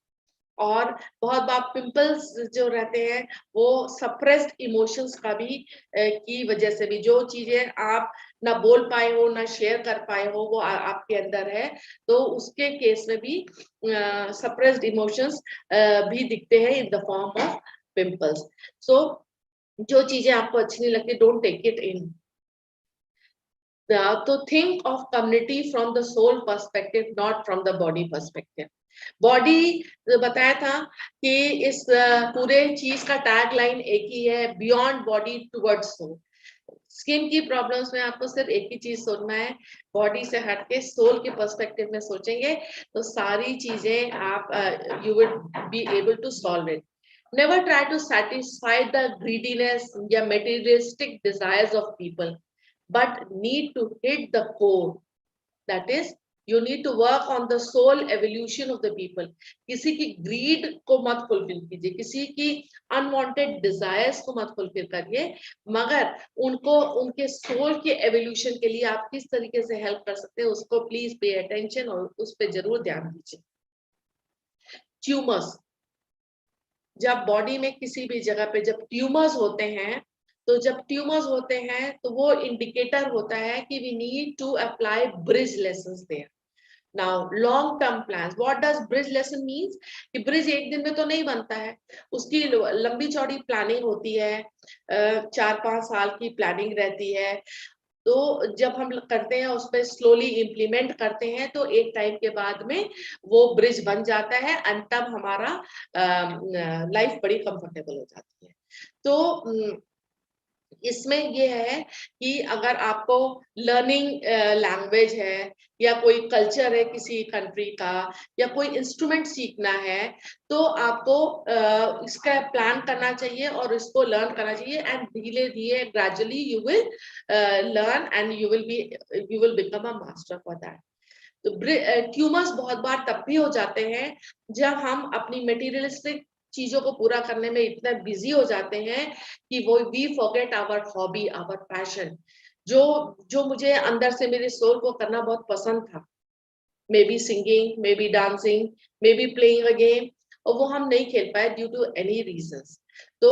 और बहुत बार पिंपल्स जो रहते हैं वो सप्रेस्ड इमोशंस का भी की वजह से भी, जो चीजें आप ना बोल पाए हो ना शेयर कर पाए हो वो आपके अंदर है, तो उसके केस में भी सप्रेस्ड इमोशंस भी दिखते हैं in the form of pimples. So जो चीजें आपको अच्छी नहीं लगती, डोंट टेक इट इन। तो think of community from the soul perspective, not from the body perspective. Body बताया था कि इस पूरे चीज का टैग लाइन एक ही है, beyond body towards soul. Skin की प्रॉब्लम्स में आपको सिर्फ एक ही चीज सोचना है, बॉडी से हटके सोल के पर्सपेक्टिव में सोचेंगे तो सारी चीजें आप you will be able to solve it. Never try to satisfy the greediness या materialistic desires of people, but need to hit the core, that is You need to work on the soul evolution of the people. किसी की greed को मत fulfill कीजिए, किसी की unwanted desires को मत fulfill करिए, मगर उनको उनके soul के evolution के लिए आप किस तरीके से help कर सकते हैं उसको please pay attention और उस पे जरूर ध्यान दीजिए. Tumors, जब बॉडी में किसी भी जगह पे जब ट्यूमर्स होते हैं, तो जब ट्यूमर्स होते हैं तो वो इंडिकेटर होता है कि we need to apply bridge lessons there. Now long term plans, what does bridge lesson means? कि ब्रिज एक दिन में तो नहीं बनता है, उसकी लंबी चौड़ी प्लानिंग होती है, 4-5 साल की प्लानिंग रहती है. तो जब हम करते हैं उस पर स्लोली इम्प्लीमेंट करते हैं तो एक टाइम के बाद में वो ब्रिज बन जाता है एंड तब हमारा लाइफ बड़ी कंफर्टेबल हो जाती है. तो इसमें ये है कि अगर आपको लर्निंग लैंग्वेज है या कोई कल्चर है किसी कंट्री का या कोई इंस्ट्रूमेंट सीखना है, तो आपको इसका प्लान करना चाहिए और इसको लर्न करना चाहिए एंड धीरे धीरे gradually you will learn and you will become a master for that. तो ट्यूमर्स बहुत बार तब भी हो जाते हैं जब हम अपनी मटेरियलिस्टिक चीजों को पूरा करने में इतना बिजी हो जाते हैं कि वो we forget our hobby, our passion, जो मुझे अंदर से मेरे सोल को करना बहुत पसंद था, may be singing, may be dancing, may be playing a game, और वो हम नहीं खेल पाए ड्यू टू एनी रीजंस. तो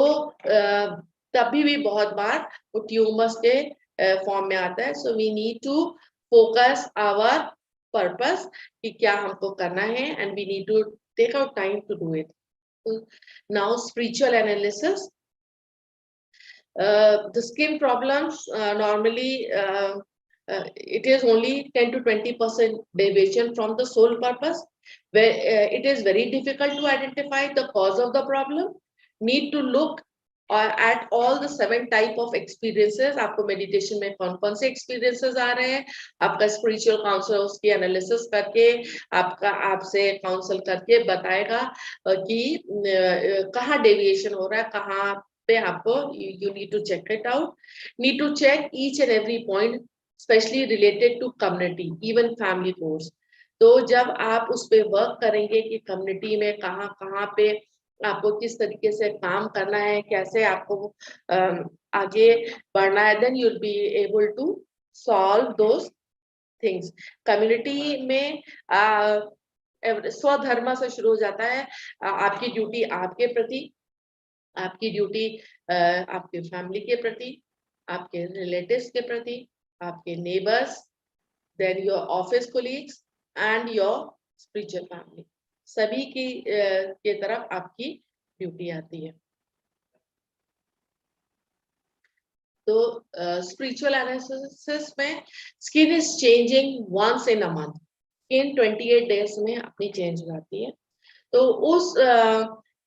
तभी भी बहुत बार वो ट्यूमर्स के फॉर्म में आता है. So we need to focus our purpose कि क्या हमको करना है and we need to take out time to do it. Now spiritual analysis, the skin problems normally it is only 10 to 20% deviation from the soul purpose, where it is very difficult to identify the cause of the problem. Need to look at all the 7 type of experiences. आपको meditation में कौन कौन से experiences आ रहे हैं, आपका spiritual counsellor उसकी analysis करके आपसे काउंसल करके बताएगा कि कहाँ डेविएशन हो रहा है, कहाँ पे आपको you need to check it out. Need to check each and every point, especially related to community, even family course. तो जब आप उस पे वर्क करेंगे कि कम्युनिटी में कहाँ कहाँ पे आपको किस तरीके से काम करना है, कैसे आपको आगे बढ़ना है, then you'll be able to solve those things. Community में स्वधर्म से शुरू हो जाता है. आपकी ड्यूटी आपके प्रति, आपकी ड्यूटी आपके फैमिली के प्रति, आपके रिलेटिव्स के प्रति, आपके neighbours, then your office colleagues and your spiritual family, सभी की के तरफ आपकी ड्यूटी आती है. तो स्पिरिचुअल एनालिसिस में skin is changing once in a month. Skin 28 days में अपनी चेंज हो जाती है. तो उस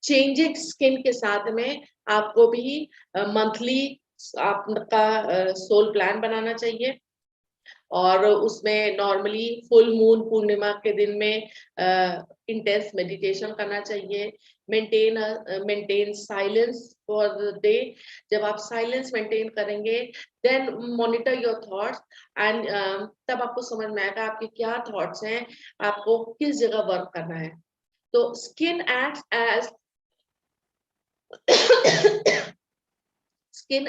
चेंजिंग स्किन के साथ में आपको भी मंथली आपका सोल प्लान बनाना चाहिए और उसमें नॉर्मली फुल मून पूर्णिमा के दिन में इंटेंस मेडिटेशन करना चाहिए. Maintain silence for the day. जब आप साइलेंस मेंटेन करेंगे then monitor your thoughts and तब आपको समझ में आएगा आपके क्या थॉट्स हैं, आपको किस जगह वर्क करना है. तो skin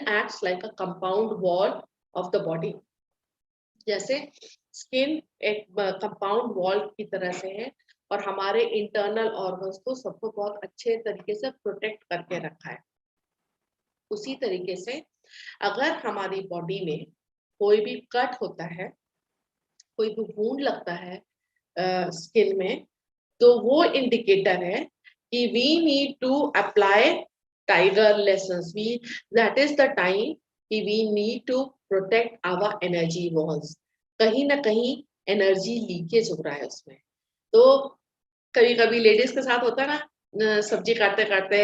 acts like a compound wall of the body. जैसे स्किन एक कंपाउंड वॉल की तरह से है और हमारे इंटरनल ऑर्गन्स को सबको बहुत अच्छे तरीके से प्रोटेक्ट करके रखा है. उसी तरीके से अगर हमारी बॉडी में कोई भी कट होता है, कोई भी वुंड लगता है स्किन में, तो वो इंडिकेटर है कि we need to apply tiger lessons. That is the time कि we need to protect our energy walls. कहीं ना कहीं एनर्जी लीकेज हो रहा है उसमें. तो कभी कभी लेडीज के साथ होता है ना, सब्जी काटते काटते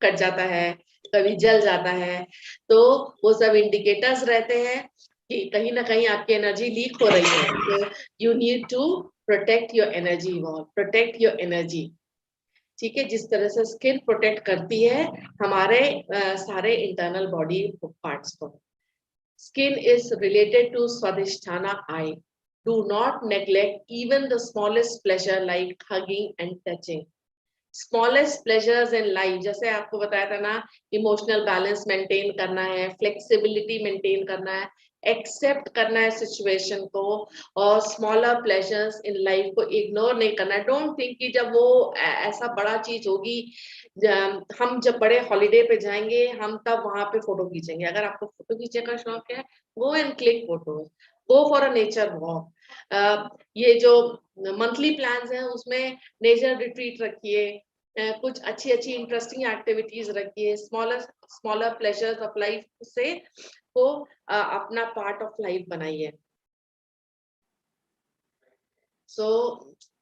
कट जाता है, कभी जल जाता है, तो वो सब इंडिकेटर्स रहते हैं कि कहीं ना कहीं आपकी एनर्जी लीक हो रही है. तो you need to protect your energy wall, protect your energy. ठीक है, जिस तरह से स्किन प्रोटेक्ट करती है हमारे सारे इंटरनल बॉडी पार्ट्स को. Skin is related to Swadhisthana eye. Do not neglect even the smallest pleasure like hugging and touching. Smallest pleasures in life, जैसे आपको बताया था ना, इमोशनल बैलेंस मेंटेन करना है, फ्लेक्सिबिलिटी मेंटेन करना है, एक्सेप्ट करना है सिचुएशन को, और स्मॉलर प्लेजर्स इन लाइफ को इग्नोर नहीं करना है. डोंट थिंक कि जब वो ऐसा बड़ा चीज होगी, हम जब बड़े हॉलीडे पे जाएंगे हम तब वहां पे फोटो खींचेंगे. अगर आपको फोटो खींचने का शौक है, go and click photos, go for a nature walk. ये जो मंथली प्लान्स हैं उसमें नेचर रिट्रीट रखिए, कुछ अच्छी अच्छी इंटरेस्टिंग एक्टिविटीज रखिए, स्मॉलर प्लेजर्स ऑफ लाइफ से को अपना पार्ट ऑफ लाइफ बनाइए. सो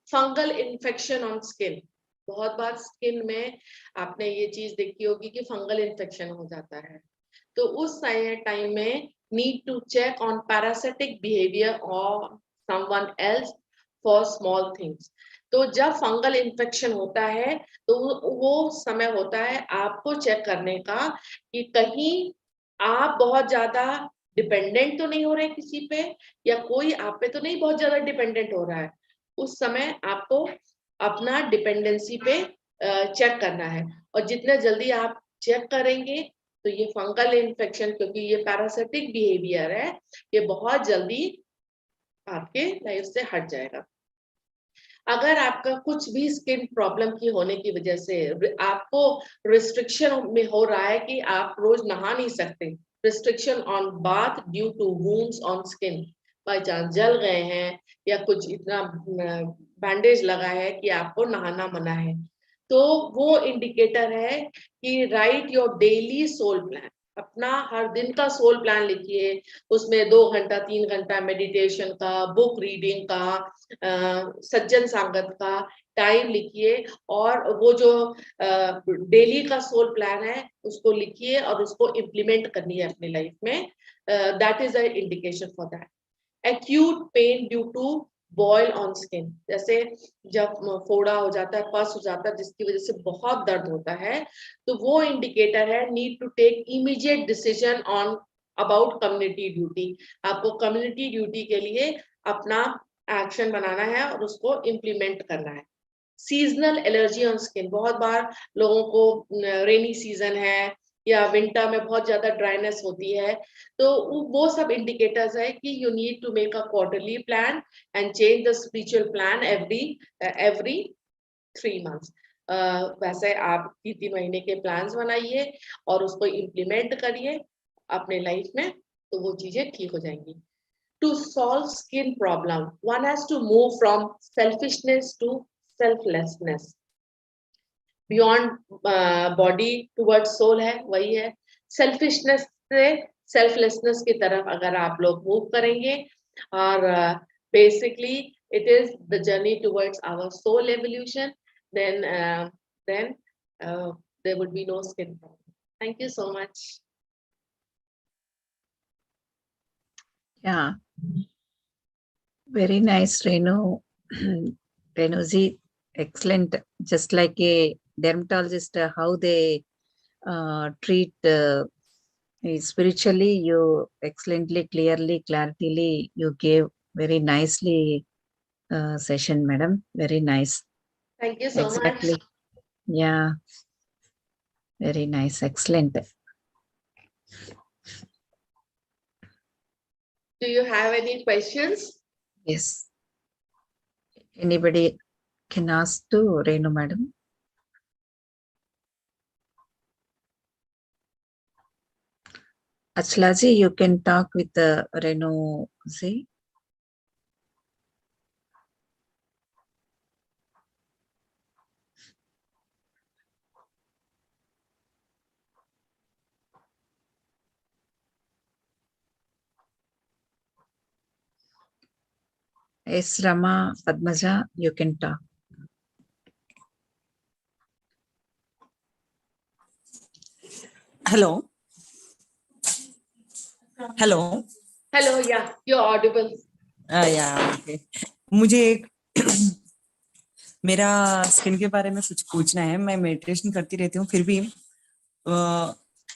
फंगल इन्फेक्शन ऑन स्किन, बहुत बार स्किन में आपने ये चीज देखी होगी कि फंगल इन्फेक्शन हो जाता है. तो उस टाइम में need to check on parasitic behaviour और someone else for small things. तो जब फंगल इन्फेक्शन होता है तो वो समय होता है आपको चेक करने का कि कहीं आप बहुत ज्यादा डिपेंडेंट तो नहीं हो रहे किसी पे, या कोई आप पे तो नहीं बहुत ज्यादा डिपेंडेंट हो रहा है. उस समय आपको अपना डिपेंडेंसी पे चेक करना है, और जितने जल्दी आप चेक करेंगे तो ये फंगल इन्फेक्शन, क्योंकि ये पैरासिटिक बिहेवियर है, ये बहुत जल्दी आपके लाइफ से हट जाएगा. अगर आपका कुछ भी स्किन प्रॉब्लम की होने की वजह से आपको रिस्ट्रिक्शन में हो रहा है कि आप रोज नहा नहीं सकते, restriction on bath due to wounds on skin, by chance जल गए हैं या कुछ इतना बैंडेज लगा है कि आपको नहाना मना है, तो वो इंडिकेटर है कि write your daily soul plan. अपना हर दिन का सोल प्लान लिखिए, उसमें 2 घंटा 3 घंटा मेडिटेशन का, बुक रीडिंग का, सज्जन संगत का टाइम लिखिए, और वो जो डेली का सोल प्लान है उसको लिखिए और उसको इम्प्लीमेंट करनी है अपनी लाइफ में. That is a indication for that. Acute pain due to boil on skin, जैसे जब फोड़ा हो जाता है, पस हो जाता है, जिसकी वजह से बहुत दर्द होता है, तो वो इंडिकेटर है need to take immediate decision on about community duty. आपको कम्युनिटी ड्यूटी के लिए अपना एक्शन बनाना है और उसको इम्प्लीमेंट करना है. सीजनल एलर्जी ऑन स्किन, बहुत बार लोगों को रेनी सीजन है या विंटर में बहुत ज्यादा ड्राइनेस होती है, तो वो सब इंडिकेटर्स है कि you need to make a quarterly plan and change the spiritual plan every 3 months. वैसे आप 3 महीने के प्लान्स बनाइए और उसको इम्प्लीमेंट करिए अपने लाइफ में, तो वो चीजें ठीक हो जाएंगी. To solve skin problem, one has to move from selfishness to selflessness. Beyond body towards soul है, वही है. Selfishness से selflessness की तरफ अगर आप लोग move करेंगे, और basically it is the journey towards our soul evolution, then there would be no skin problem. Thank you so much. Yeah, very nice, Renu. Renuji, excellent. Just like a dermatologist, how they treat spiritually, you excellently, clearly, claritily, you gave very nicely session, madam. Very nice. Thank you so Exactly. much. Yeah, very nice, excellent. Do you have any questions? Yes. Anybody can ask to Renu, madam. Achalaji, you can talk with Renu ji. Yes, Rama, Padmaja, you can talk. Hello. Hello. Hello, yeah, you're audible. Yeah, okay. मुझे एक मेरा skin के बारे में कुछ पूछना है. मैं मेडिटेशन करती रहती हूँ, फिर भी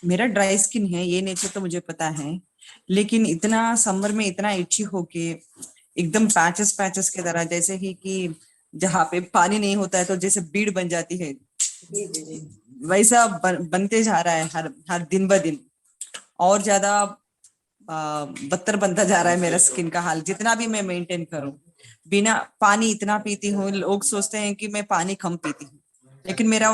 मेरा ड्राई स्किन है, ये नेचर तो मुझे पता है, लेकिन इतना समर में इतना इची होके एकदम पैचेस पैचेस की तरह, जैसे कि जहाँ पे पानी नहीं होता है तो जैसे बीड़ बन जाती है, जी जी जी। वैसा बनते जा रहा है हर हर दिन ब दिन। और ज्यादा बदतर बनता जा रहा है मेरा स्किन का हाल, जितना भी मैं मेंटेन करूं। बिना पानी इतना पीती हूँ, लोग सोचते हैं कि मैं पानी कम पीती हूँ, लेकिन मेरा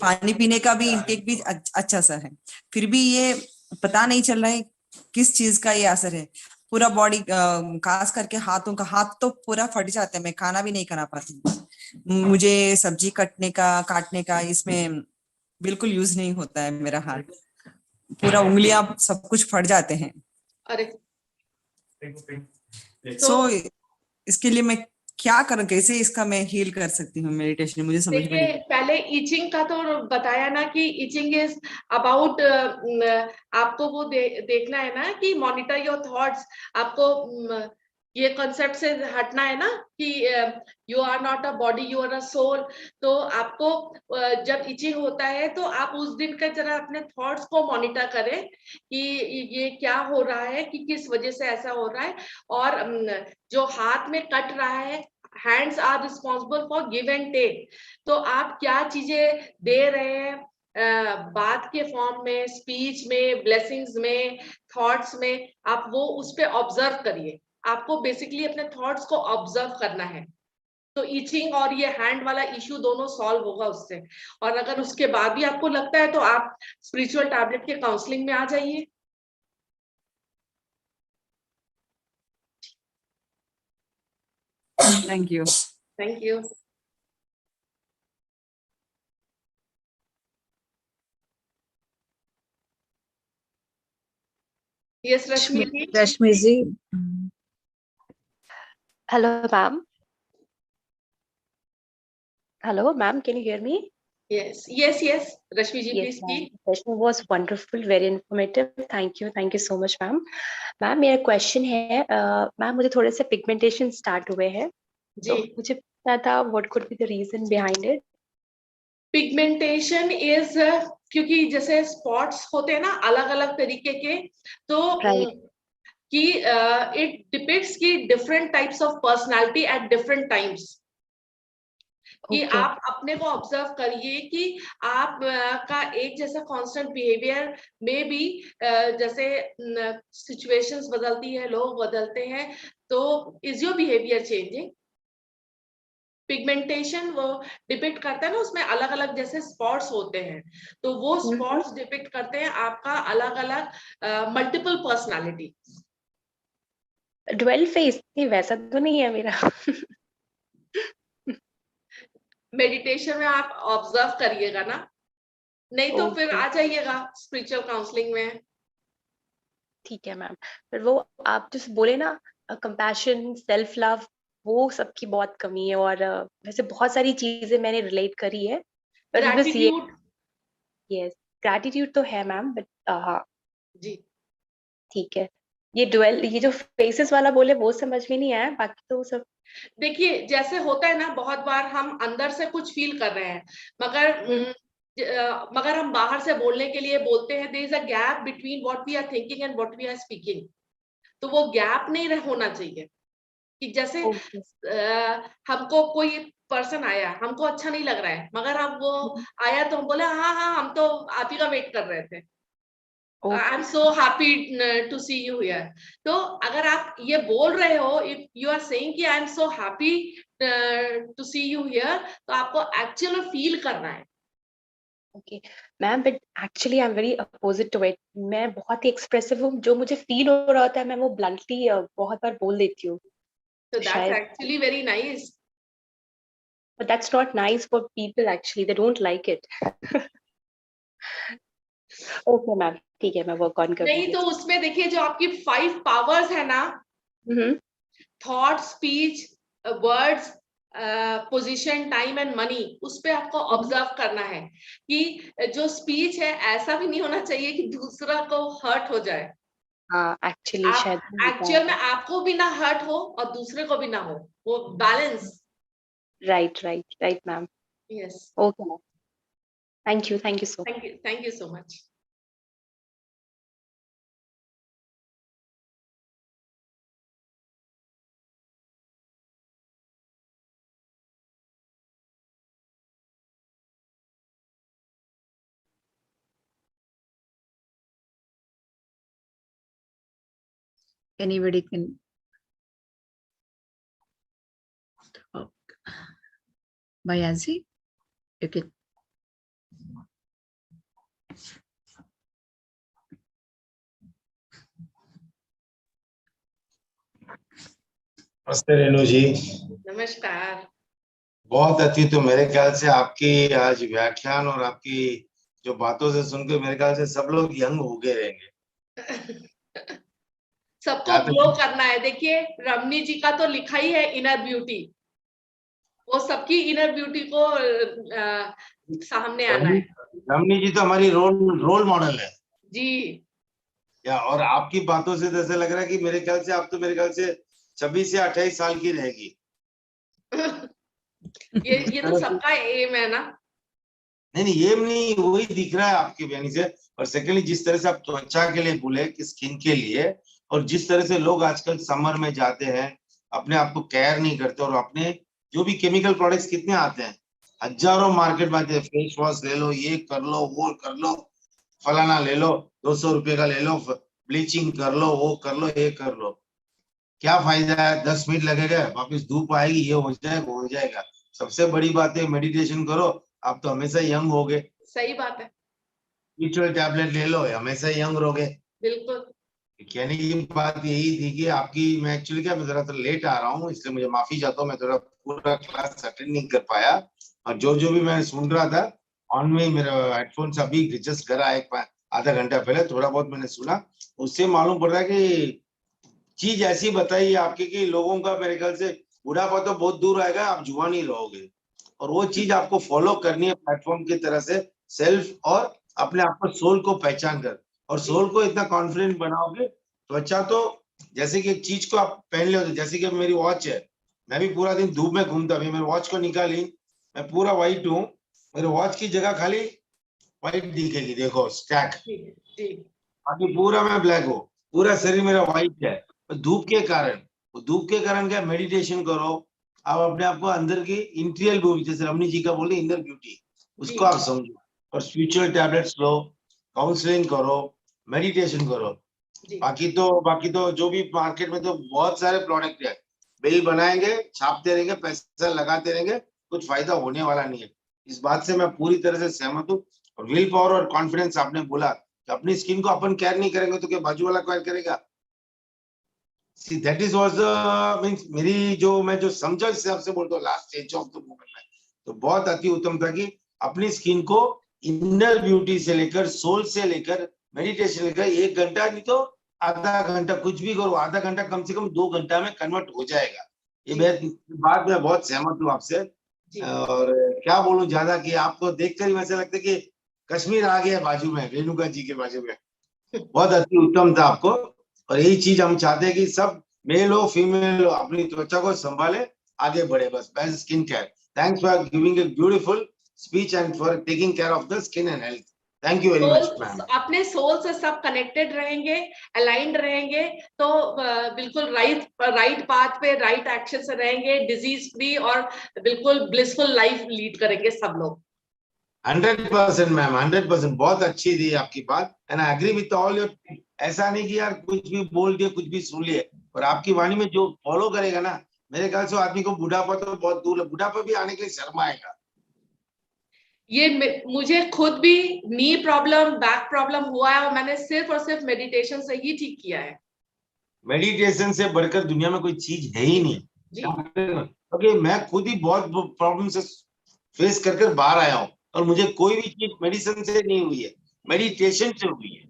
पानी पीने का भी इंटेक भी अच्छा सा है, फिर भी ये पता नहीं चल रहा है किस चीज का ये असर है। पूरा बॉडी, खास करके हाथों का, हाथ तो पूरा फट जाता है, मैं खाना भी नहीं खाना पाती। मुझे सब्जी काटने का इसमें बिल्कुल यूज नहीं होता है मेरा हाथ, पूरा उंगलियां सब कुछ फट जाते हैं। अरे सो तो इसके लिए मैं क्या करूं, कैसे इसका मैं हील कर सकती हूँ मेडिटेशन, मुझे समझ में देखिए, नहीं। पहले इचिंग का तो बताया ना कि इचिंग इज अबाउट, आपको वो देखना है ना कि मॉनिटर योर थॉट्स। आपको ये कॉन्सेप्ट से हटना है ना कि you are not a body, you are a soul. तो आपको जब इचिंग होता है तो आप उस दिन का जरा अपने थॉट्स को मॉनिटर करें कि ये क्या हो रहा है, कि किस वजह से ऐसा हो रहा है। और जो हाथ में कट रहा है, hands are responsible for give and take. तो आप क्या चीजें दे रहे हैं, बात के फॉर्म में, स्पीच में, ब्लेसिंग्स में, थॉट्स में, आप वो उस पे ऑब्जर्व करिए। आपको बेसिकली अपने थॉट्स को ऑब्जर्व करना है, तो ईचिंग और ये हैंड वाला इश्यू दोनों सॉल्व होगा उससे। और अगर उसके बाद भी आपको लगता है तो आप स्पिरिचुअल टैबलेट के काउंसलिंग में आ जाइए। Thank you. Thank you. Yes Rashmi ji. Rashmi ji, Hello, ma'am. Hello, ma'am. Can you hear me? Yes yes yes Rashmi ji, Yes, please ma'am. Speak. The session was wonderful, very informative. Thank you. Thank you so much, ma'am. Ma'am मेरा question है, ma'am मुझे थोड़े से pigmentation start हुए हैं, जी। तो मुझे पता था what could be the reason behind it. Pigmentation is, क्योंकि जैसे स्पॉट्स होते हैं ना अलग अलग तरीके के, तो Right. कि इट डिपिक्ट्स की different types of personality at different times. कि Okay. आप अपने को ऑब्जर्व करिए कि आप का एक जैसा कांस्टेंट बिहेवियर में भी जैसे सिचुएशंस बदलती है, लोग बदलते हैं, तो is your behaviour changing. Pigmentation वो डिपिक्ट करता है ना, उसमें अलग अलग जैसे स्पॉट्स होते हैं, तो वो स्पॉट्स डिपिक्ट करते हैं आपका अलग अलग मल्टीपल पर्सनालिटी। ड्वेल फेस नहीं, वैसा तो नहीं है मेरा। मेडिटेशन में आप ऑब्जर्व करिएगा ना, नहीं तो फिर Okay. आ जाइएगा स्पिरिचुअल काउंसलिंग में। ठीक है मैम। पर वो आप जो बोले ना, कंपैशन, सेल्फ लव, वो सबकी बहुत कमी है। और वैसे बहुत सारी चीजें मैंने रिलेट करी है, पर बस ये, ग्रैटिट्यूड। यस, ग्रैटिट्यूड तो है मैम, बट हाँ, जी। ठीक है। ये जो फेसेस वाला बोले वो समझ में नहीं आया, बाकी तो सब। देखिए, जैसे होता है ना, बहुत बार हम अंदर से कुछ फील कर रहे हैं, मगर मगर हम बाहर से बोलने के लिए बोलते हैं, there is a gap between what we are thinking and what we are speaking. तो वो गैप नहीं होना चाहिए। कि जैसे ओके। हमको कोई पर्सन आया, हमको अच्छा नहीं लग रहा है, मगर हम वो आया तो हम बोले हाँ हाँ हम तो आप ही का वेट कर रहे थे, I am so happy to see you here. तो अगर आप ये बोल रहे हो, इफ यू आर सेइंग कि I am so happy to see you here, तो आपको एक्चुअल में फील करना है। Okay ma'am, but actually I am very opposite to it. मैं बहुत ही एक्सप्रेसिव हूँ, जो मुझे फील हो रहा होता है मैं वो ब्लंटली बहुत बार बोल देती हूँ। So तो that's शायद, actually very nice. but that's not nice for people actually, they don't like it. Okay ma'am, ठीक है, मैं वर्क ऑन नहीं करूंगी। तो उसमें देखिए, जो आपकी 5 पावर्स है ना, thought, speech, words, position, time and money, उस पे आपको ऑब्जर्व करना है कि जो स्पीच है ऐसा भी नहीं होना चाहिए कि दूसरा को हर्ट हो जाए। हाँ, एक्चुअली आप शायद एक्चुअल में आपको भी ना हर्ट हो और दूसरे को भी ना हो, वो balance. Right right right ma'am. Yes. Okay ma'am, thank you so much. Thank you so much. Anybody can. Bayazi, you can. नमस्ते रेणु जी। नमस्कार। बहुत अच्छी। तो मेरे ख्याल से आपकी आज व्याख्यान और आपकी जो बातों से सुनकर मेरे ख्याल से सब लोग यंग हो गए रहेंगे। सबको ग्लो करना है। देखिए रमनी जी का तो लिखा ही है इनर ब्यूटी, वो सबकी इनर ब्यूटी को सामने आना है। रमनी जी तो हमारी रोल मॉडल है जी। या, और आपकी बातों से जैसे लग रहा है कि मेरे ख्याल से आप तो मेरे ख्याल से 26 या 28 साल की रहेगी। ये तो सबका एम है ना। नहीं, ये नहीं, वही दिख रहा है आपके बयानी से। और सेकेंडली जिस तरह से आप त्वचा के लिए बोले कि स्किन के लिए, और जिस तरह से लोग आजकल समर में जाते हैं, अपने आप को केयर नहीं करते, और अपने जो भी केमिकल प्रोडक्ट्स कितने आते हैं, हजारों मार्केट में आते हैं। फेस वॉश ले लो, ये कर लो, वो कर लो, फलाना ले लो, 200 रुपए का ले लो, ब्लीचिंग कर लो, वो कर लो, ये कर लो। क्या फायदा है? 10 मिनट लगेगा, वापस धूप आएगी, ये हो जाएगा, वो हो जाएगा। सबसे बड़ी बात है मेडिटेशन करो, आप तो हमेशा यंग होगे। सही बात है। स्पिरिचुअल टैबलेट ले लो, हमेशा यंग रहोगे। बिल्कुल। कहने की बात यही थी कि आपकी, मैं एक्चुअली क्या, मैं जरा तो लेट आ रहा हूँ, इसलिए मुझे माफी चाहता हूँ। मैं थोड़ा पूरा क्लास अटेंड नहीं कर पाया, और जो जो भी मैं सुन रहा था ऑन में, मेरा हेडफोन्स अभी जस्ट करा एक आधा घंटा पहले, थोड़ा बहुत मैंने सुना, उससे मालूम पड़ रहा है कि चीज ऐसी बताई है आपकी कि लोगों का मेरे ख्याल से बुढ़ापा तो बहुत दूर आएगा, आप जुआन ही रहोगे। और वो चीज आपको फॉलो करनी है प्लेटफॉर्म की तरह से, सेल्फ और अपने आप को, सोल को पहचान कर, और सोल को इतना कॉन्फिडेंट बनाओगे। त्वचा तो जैसे कि एक चीज को आप पहन ले, जैसे कि मेरी वॉच है, मैं भी पूरा दिन धूप में घूमता, अभी मेरे वॉच को निकाली, मैं पूरा व्हाइट हूँ, मेरे वॉच की जगह खाली व्हाइट दिखेगी, देखो स्टैक, बाकी पूरा मैं ब्लैक हूँ, पूरा शरीर मेरा व्हाइट है। धूप के कारण क्या, मेडिटेशन करो, आप अपने आप को अंदर की इंटीरियर ब्यूटी, जैसे रमनी जी का बोले इनर ब्यूटी, उसको आप समझो, और स्पिरिचुअल टैबलेट्स लो, काउंसलिंग करो, मेडिटेशन करो। बाकी तो जो भी मार्केट में तो बहुत सारे प्रोडक्ट है, बिल बनाएंगे, छापते रहेंगे, पैसा लगाते रहेंगे, कुछ फायदा होने वाला नहीं है। इस बात से मैं पूरी तरह से सहमत हूँ। और विल पावर और कॉन्फिडेंस, आपने बोला कि अपनी स्किन को अपन केयर नहीं करेंगे तो क्या बाजू वाला केयर करेगा? See, that is was means मेरी जो मैं जो समझा, इससे आपसे बोलता हूँ last stage of the movement में, तो बहुत अति उत्तम था कि अपनी स्किन को इनर ब्यूटी से लेकर, सोल से लेकर, मेडिटेशन लेकर 1 घंटा नहीं तो आधा घंटा, कुछ भी करो, आधा घंटा कम से कम 2 घंटा में कन्वर्ट हो जाएगा। ये बात मैं बहुत सहमत हूँ आपसे। और क्या बोलूं ज्यादा, कि आपको देखकर ही वैसे लगता है कि कश्मीर आ गया बाजू में, रेणुका जी के बाजू में। बहुत अति उत्तम था आपको। और यही चीज हम चाहते हैं कि सब मेल हो फीमेल हो अपनी त्वचा को संभाले, आगे बढ़े, बस best skin care. Thanks for giving a beautiful speech and for taking care of the skin and health. Thank you very much ma'am. अपने सोल से सब कनेक्टेड रहेंगे, अलाइंड रहेंगे, तो बिल्कुल राइट पाथ पे, राइट एक्शन से रहेंगे, डिजीज फ्री और बिल्कुल ब्लिसफुल लाइफ लीड करेंगे सब लोग। 100% मैम, 100%। बहुत अच्छी थी आपकी बात, and I agree with all your. ऐसा नहीं कि यार कुछ भी बोल दिए, कुछ भी सुन लिए, और आपकी वाणी में जो फॉलो करेगा ना, मेरे ख्याल से आदमी को बुढ़ापा तो बहुत दूर है, बुढ़ापा भी आने के लिए शर्म आएगा। ये मुझे खुद भी नी प्रॉब्लम, बैक प्रॉब्लम हुआ है, और मैंने सिर्फ और सिर्फ मेडिटेशन से ही ठीक किया है। मेडिटेशन से बढ़कर दुनिया में कोई चीज है ही नहीं। क्योंकि मैं खुद ही बहुत प्रॉब्लम से फेस कर बाहर आया हूँ, और मुझे कोई भी चीज मेडिसिन से नहीं हुई है, मेडिटेशन से हुई है,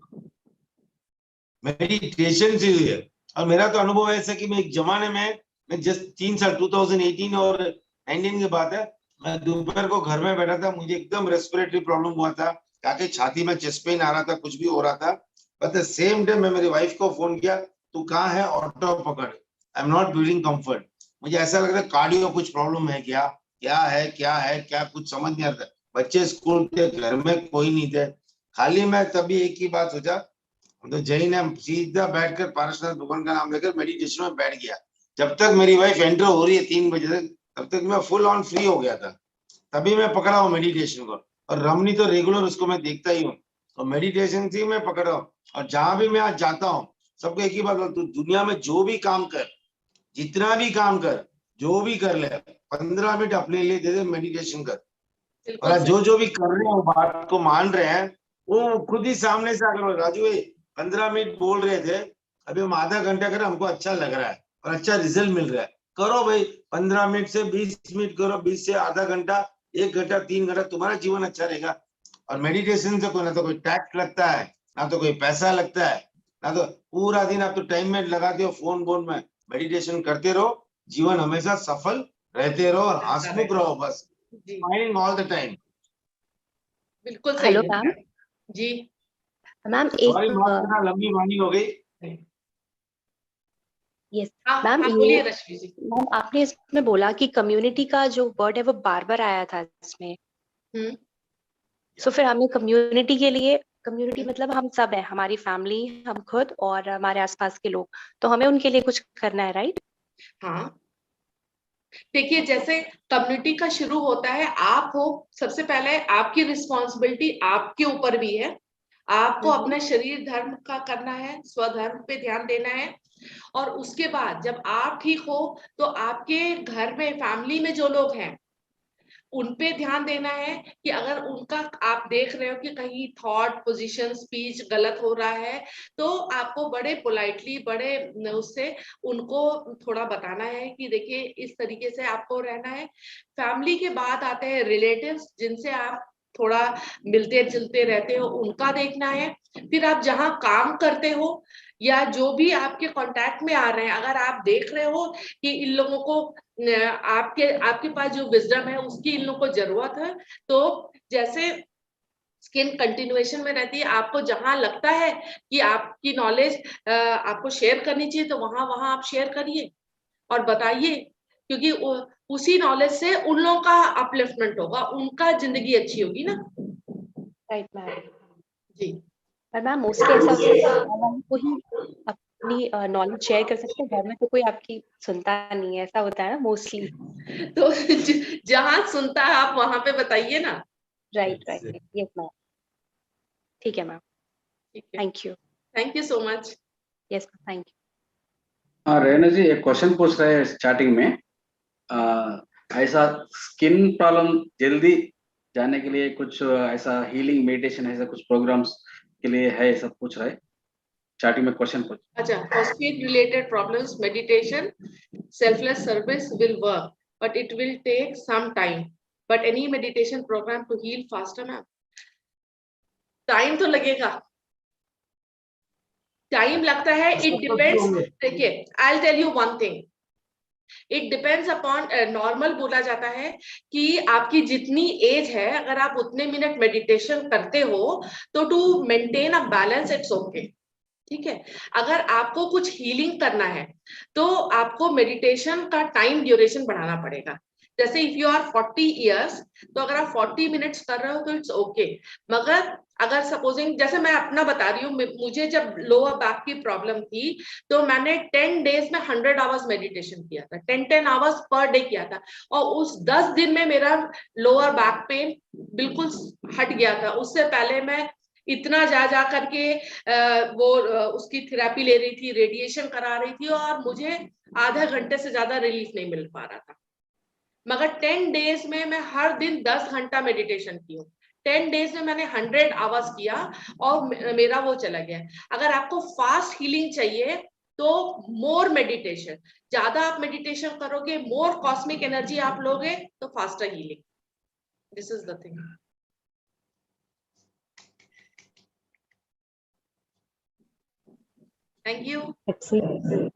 मेडिटेशन से हुई है। और मेरा तो अनुभव ऐसा कि मैं एक जमाने में, मैं जस्ट 3 साल 2018 और 19 की बात है, मैं दोपहर को घर में बैठा था, मुझे एकदम रेस्पिरेटरी प्रॉब्लम हुआ था, ताकि छाती में चेस्ट पेन आ रहा था, कुछ भी हो रहा था। बट द सेम डे मैं मेरी वाइफ को फोन किया, तू कहाँ है, ऑटो पकड़, आई एम नॉट फीलिंग कंफर्ट। मुझे ऐसा लग रहा है कार्डियो कुछ प्रॉब्लम है क्या, क्या कुछ समझ नहीं आता। बच्चे स्कूल थे, घर में कोई नहीं थे, खाली मैं तभी एक ही बात सोचा, तो जैन है, सीधा बैठकर पारसनाथ भगवान का नाम लेकर मेडिटेशन में बैठ गया। जब तक मेरी वाइफ एंटर हो रही है 3 बजे तक, तब तक मैं फुल ऑन फ्री हो गया था, तभी मैं पकड़ा हूँ मेडिटेशन को। और रमनी तो रेगुलर उसको मैं देखता ही हूँ, तो मेडिटेशन से मैं पकड़ा हूँ। और जहां भी मैं आज जाता हूँ, सबको एक ही बात बोलता हूँ, दुनिया में जो भी काम कर, जितना भी काम कर, जो भी कर ले, 15 मिनट अपने लिए दे दे, मेडिटेशन कर। बिल्कुल और सही। जो भी कर रहे हैं बात को मान रहे हैं, वो खुद ही सामने से आकर राजू 15 मिनट बोल रहे थे, अभी हम आधा घंटा करें, हमको अच्छा लग रहा है और अच्छा रिजल्ट मिल रहा है, करो भाई 15 मिनट से 20 मिनट करो, 20 से आधा घंटा, 1 घंटा, 3 घंटा, तुम्हारा जीवन अच्छा रहेगा। और मेडिटेशन से ना तो कोई टैक्स लगता है, ना तो कोई पैसा लगता है, ना तो पूरा दिन आप तो टाइम में लगाते हो फोन में, मेडिटेशन करते रहो, जीवन हमेशा सफल रहते रहो और हंसमुख रहो, बस जी स्माइलिंग ऑल द टाइम। बिल्कुल सही हेलो है मैम। जी। मैम सॉरी एक माफ करना, लंबी वाणी हो गई। यस हाँ मैम, हाँ, ये बोलिए रश्मि जी। मैम आपने इसमें बोला कि कम्युनिटी का जो वर्ड है वो बार बार आया था इसमें, हम्म सो फिर हमें कम्युनिटी के लिए, कम्युनिटी मतलब हम सब है, हमारी फैमिली, हम खुद और हमारे आसपास के लोग, तो हमें उनके लिए कुछ करना है, राइट? हाँ, देखिए जैसे कम्युनिटी का शुरू होता है, आप हो, सबसे पहले आपकी रिस्पॉन्सिबिलिटी आपके ऊपर भी है। आपको अपना शरीर धर्म का करना है, स्वधर्म पे ध्यान देना है। और उसके बाद जब आप ठीक हो तो आपके घर में, फैमिली में जो लोग हैं उन पे ध्यान देना है कि अगर उनका आप देख रहे हो कि कहीं थॉट, पोजीशन, स्पीच गलत हो रहा है, तो आपको बड़े पोलाइटली, बड़े उससे उनको थोड़ा बताना है कि देखिए इस तरीके से आपको रहना है। फैमिली के बाद आते हैं रिलेटिव्स, जिनसे आप थोड़ा मिलते जुलते रहते हो, उनका देखना है। फिर आप जहाँ काम करते हो या जो भी आपके कांटेक्ट में आ रहे हैं, अगर आप देख रहे हो कि इन लोगों को आपके पास जो विजडम है उसकी इन लोगों को जरूरत है, तो जैसे स्किन कंटिन्यूएशन में रहती है, आपको जहां लगता है कि आपकी नॉलेज आपको शेयर करनी चाहिए, तो वहां वहां आप शेयर करिए और बताइए, क्योंकि उसी नॉलेज से उन लोगों का अपलिफ्टमेंट होगा, उनका जिंदगी अच्छी होगी ना। Right ma'am. जी पर मैम मोस्टली ऐसा होता है कि घर वालों को ही अपनी नॉलेज शेयर कर सकते हैं, घर में तो कोई आपकी सुनता नहीं है, ऐसा होता है ना मोस्टली। तो जहां सुनता है आप वहां पे बताइए ना। राइट राइट, यस मैम, ठीक है मैम, ठीक है, thank you. Thank you so much. Yes thank you. हाँ रेणु जी, एक क्वेश्चन पूछ रहे हैं स्टार्टिंग में, ऐसा स्किन प्रॉब्लम जल्दी जाने के लिए कुछ ऐसा हीलिंग मेडिटेशन ऐसा कुछ प्रोग्राम्स के लिए है, ऐसा पूछ रहे हैं स्टार्टिंग में क्वेश्चन पूछ। अच्छा, for skin related problems, meditation, selfless service will work, but it will take some time. But any meditation program to heal faster, ma'am, time तो लगेगा, टाइम लगता है। इट डिपेंड्स, देखिए I will tell you one thing, it depends upon, normal बोला जाता है कि आपकी जितनी एज है, अगर आप उतने मिनट मेडिटेशन करते हो तो to maintain a balance it's okay, ठीक है। अगर आपको कुछ हीलिंग करना है तो आपको मेडिटेशन का टाइम ड्यूरेशन बढ़ाना पड़ेगा। जैसे इफ यू आर 40 इयर्स, तो अगर आप 40 मिनट्स कर रहे हो तो इट्स ओके। मगर अगर सपोजिंग, जैसे मैं अपना बता रही हूँ, मुझे जब लोअर बैक की प्रॉब्लम थी तो मैंने 10 डेज में 100 आवर्स मेडिटेशन किया था, 10 आवर्स पर डे किया था, और उस 10 दिन में मेरा लोअर बैक पेन बिल्कुल हट गया था। उससे पहले मैं इतना जा करके उसकी थेरेपी ले रही थी, रेडिएशन करा रही थी, और मुझे आधा घंटे से ज्यादा रिलीफ नहीं मिल पा रहा था। मगर 10 डेज में मैं हर दिन 10 घंटा मेडिटेशन की हूँ। 10 डेज में मैंने 100 आवर्स किया और मेरा वो चला गया। अगर आपको फास्ट हीलिंग चाहिए तो मोर मेडिटेशन, ज्यादा आप मेडिटेशन करोगे, मोर कॉस्मिक एनर्जी आप लोगे, तो faster healing. This is the thing. Thank you. Excellent.